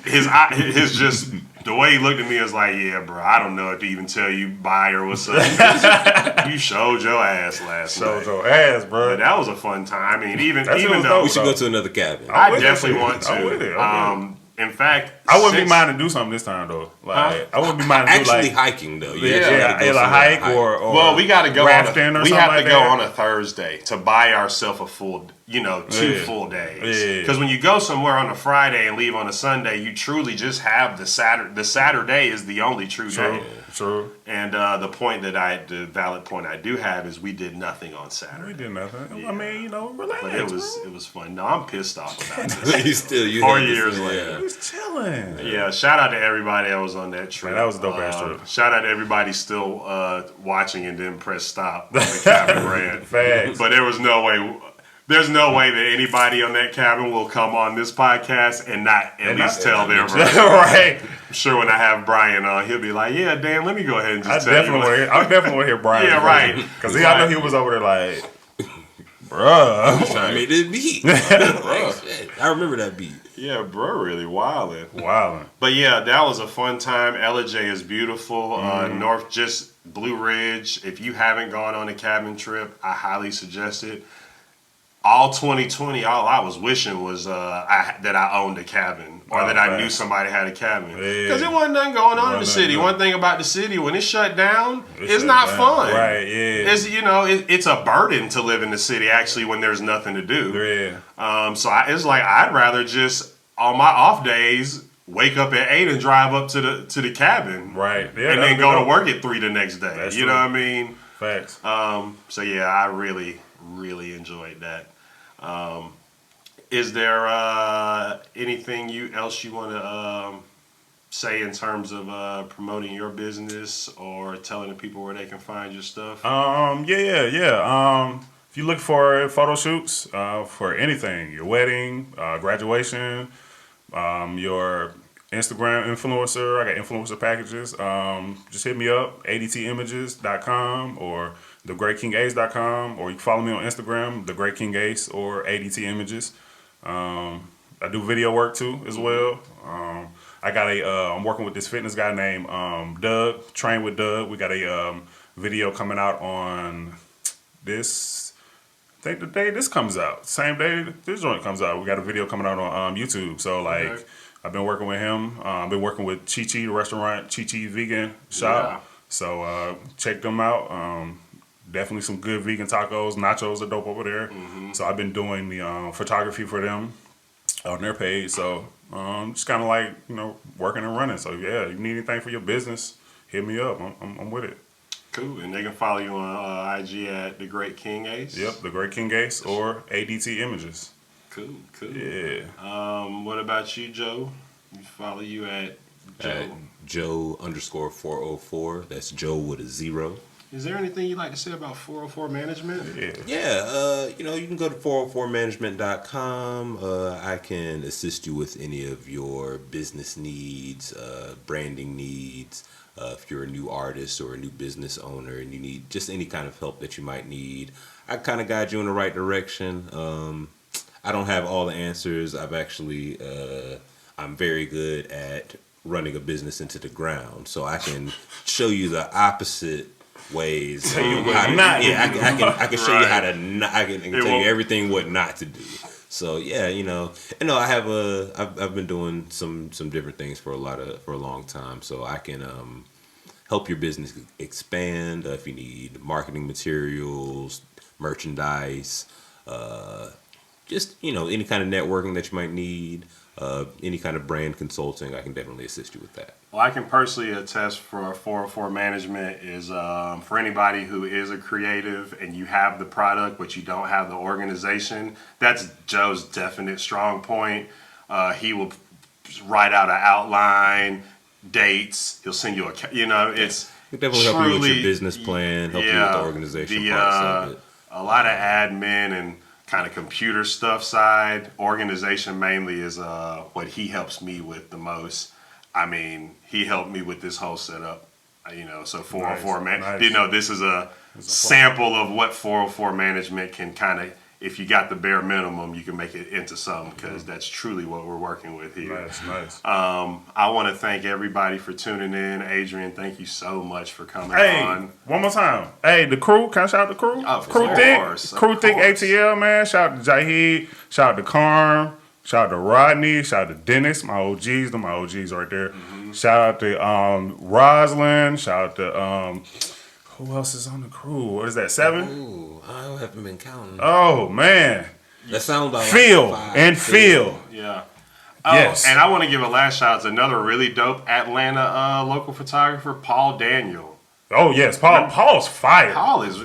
his just. The way he looked at me was like, yeah, bro, I don't know if to even tell you bye or what's up. You showed your ass last night. Showed your ass, bro. But that was a fun time. I mean, even though we should go to another cabin. I definitely want to. I'm with it. In fact, I wouldn't be minding to do something this time though. Like I wouldn't be minding to do actually hiking though. A hike or well, we got to go rafting or we something have like to go that. on a Thursday to buy ourselves a full, 2 full days. Because when you go somewhere on a Friday and leave on a Sunday, you truly just have the Saturday. The Saturday is the only true day. True. And the valid point I do have is we did nothing on Saturday. We did nothing. Yeah. I mean, relax. But it was fun. No, I'm pissed off about this. 4 years later. He was chilling. Yeah, shout out to everybody that was on that trip. Man, that was a dope ass trip. Shout out to everybody still watching and didn't press stop on the cabin rant. Facts. But there's no way that anybody on that cabin will come on this podcast and not at least tell their version. Right. I'm sure when I have Brian on, he'll be like, yeah, Dan, let me go ahead and just tell you. I definitely want to hear Brian. Yeah, right. Because I know he was over there like, bruh. I mean, this beat. I remember that beat. Yeah, bro, really wildin'. But yeah, that was a fun time. LJ is beautiful. Blue Ridge. If you haven't gone on a cabin trip, I highly suggest it. All 2020, all I was wishing was that I owned a cabin or that I knew somebody had a cabin. Because there wasn't nothing going on in the city. One thing about the city, when it's shut down, it's not fun. Right, yeah. It's a burden to live in the city, actually, when there's nothing to do. Yeah. So it's like I'd rather just, on my off days, wake up at 8 and drive up to the cabin. Right. Yeah, and then go to work at 3 the next day. That's you know what I mean? Facts. So yeah, I really enjoyed that. Is there anything else you want to say in terms of promoting your business or telling the people where they can find your stuff? Yeah. If you look for photo shoots for anything, your wedding, graduation, your Instagram influencer, I got influencer packages. Just hit me up, adtimages.com or thegreatkingace.com, or you can follow me on Instagram, thegreatkingace or ADT Images. I do video work too as well. I got I'm working with this fitness guy named Doug. Train with Doug. We got a video coming out on this. I think the day this comes out, same day this joint comes out, we got a video coming out on YouTube. So like, Okay. I've been working with him. I've been working with Chi Chi, the restaurant, Chi Chi Vegan Shop. Yeah. So check them out. Definitely some good vegan tacos. Nachos are dope over there. So I've been doing the photography for them on their page. So just kind of like, working and running. So yeah, you need anything for your business, hit me up. I'm with it. Cool. And they can follow you on IG at The Great King Ace. Yep, the Great King Ace or ADT Images. Cool. Yeah. What about you, Joe? We follow you at Joe. At Joe_404. That's Joe with a 0. Is there anything you'd like to say about 404 management? Yeah. Yeah, you can go to 404management.com. I can assist you with any of your business needs, branding needs. If you're a new artist or a new business owner and you need just any kind of help that you might need, I kind of guide you in the right direction. I don't have all the answers. I'm very good at running a business into the ground, so I can show you the opposite ways. I can show you how to not. I can tell you everything what not to do. So yeah, I've been doing some different things for a long time. So I can help your business expand if you need marketing materials, merchandise, just any kind of networking that you might need, any kind of brand consulting. I can definitely assist you with that. Well, I can personally attest for 404 management is for anybody who is a creative and you have the product but you don't have the organization. That's Joe's definite strong point. He will write out an outline, dates. He'll send you it's He'll definitely help you with your business plan, help you with the organization parts of it. A lot of admin and kind of computer stuff side. Organization mainly is what he helps me with the most. I mean, he helped me with this whole setup. So 404 Nice. this is a sample of what 404 management can kind of. If you got the bare minimum, you can make it into something because that's truly what we're working with here. Nice. I want to thank everybody for tuning in. Adrian, thank you so much for coming Hey, on. one more time. Hey, the crew. Can I shout out the crew? Of crew course, Thick. Crew of Thick course. ATL, man. Shout out to Jahid. Shout out to Carm. Shout out to Rodney. Shout out to Dennis. My OGs. My OGs right there. Shout out to Roslyn. Shout out to who else is on the crew? What is that? 7? Ooh, I haven't been counting. Oh man. That sounds like Phil like 5, and 6. Phil. Yeah. Oh, Yes. and I want to give a last shout out to another really dope Atlanta local photographer, Paul Daniel. Oh yes, Paul's fire. Paul is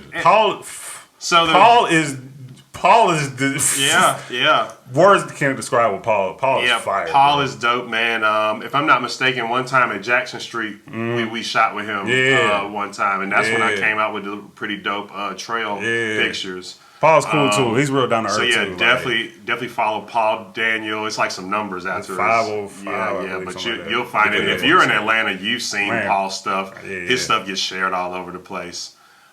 Paul is the yeah. words can't describe what Paul is fire. Paul bro. is dope, man. If I'm not mistaken, one time at Jackson Street, we shot with him one time, and that's when I came out with the pretty dope trail pictures. Paul's cool too. He's real down to earth So yeah, too. definitely follow Paul Daniel. It's like some numbers after It's 505, I Yeah, believe, but something like that. you'll find it. Yeah, If you're in yeah. Atlanta, you've seen Man. Paul's stuff. Yeah, His stuff gets shared all over the place.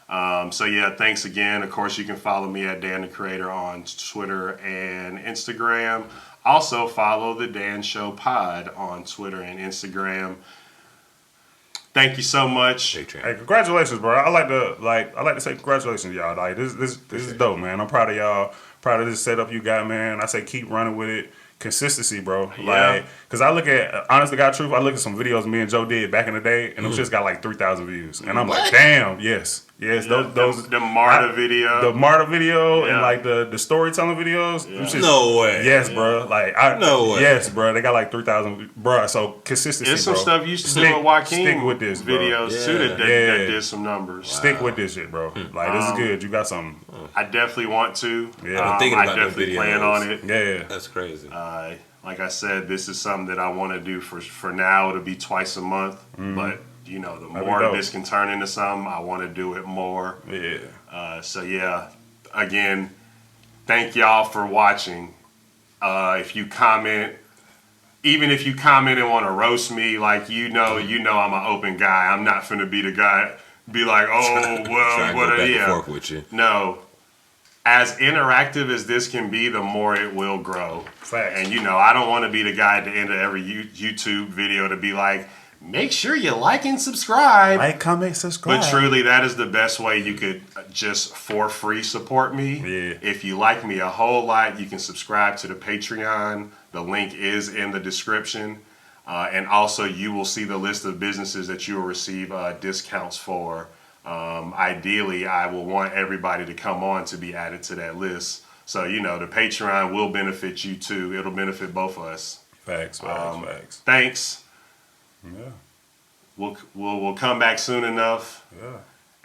So yeah, thanks again. Of course, you can follow me at Dan the Creator on Twitter and Instagram. Also follow the Dan Show Pod on Twitter and Instagram. Thank you so much. Hey, congratulations, bro. I like to say congratulations, y'all. Like this is dope, man. I'm proud of y'all. Proud of this setup you got, man. I say keep running with it. Consistency, bro. Like, cause I look at, honestly, God truth, I look at some videos me and Joe did back in the day, and them shits got like 3,000 views, and I'm like, damn, yes, those the Marta video, the Marta video, and like the storytelling videos. Them shits, No way. yes, bro. Like, No way. yes, bro. They got like 3,000, bro. So consistency, there's some bro. stuff you used to do with Joaquin Stick with this, bro. videos too that did some numbers. Stick with this shit, bro. Like, this is good. You got something. I definitely want to. Yeah. I'm thinking I about the definitely videos. plan on it. Yeah. That's crazy. Like I said, this is something that I want to do for now. It'll be twice a month, but the more dope. this can turn into something, I want to do it more. Yeah. So yeah, again, thank y'all for watching. If you comment, even if you comment and want to roast me, like I'm an open guy. I'm not finna be the guy be like, oh well, Try to what? go back and forth with you. No. as interactive as this can be, the more it will grow. Facts. And I don't want to be the guy at the end of every YouTube video to be like, make sure you like and subscribe. Like, comment, subscribe. But truly, that is the best way you could just for free support me. Yeah. If you like me a whole lot, you can subscribe to the Patreon. The link is in the description. And also, you will see the list of businesses that you will receive discounts for. Ideally, I will want everybody to come on to be added to that list. So, the Patreon will benefit you too. It'll benefit both of us. Facts. Thanks. Yeah. We'll come back soon enough. Yeah.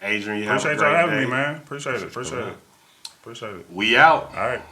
Adrian, you have a Appreciate great y'all having day. me, man. Appreciate it. We out. All right.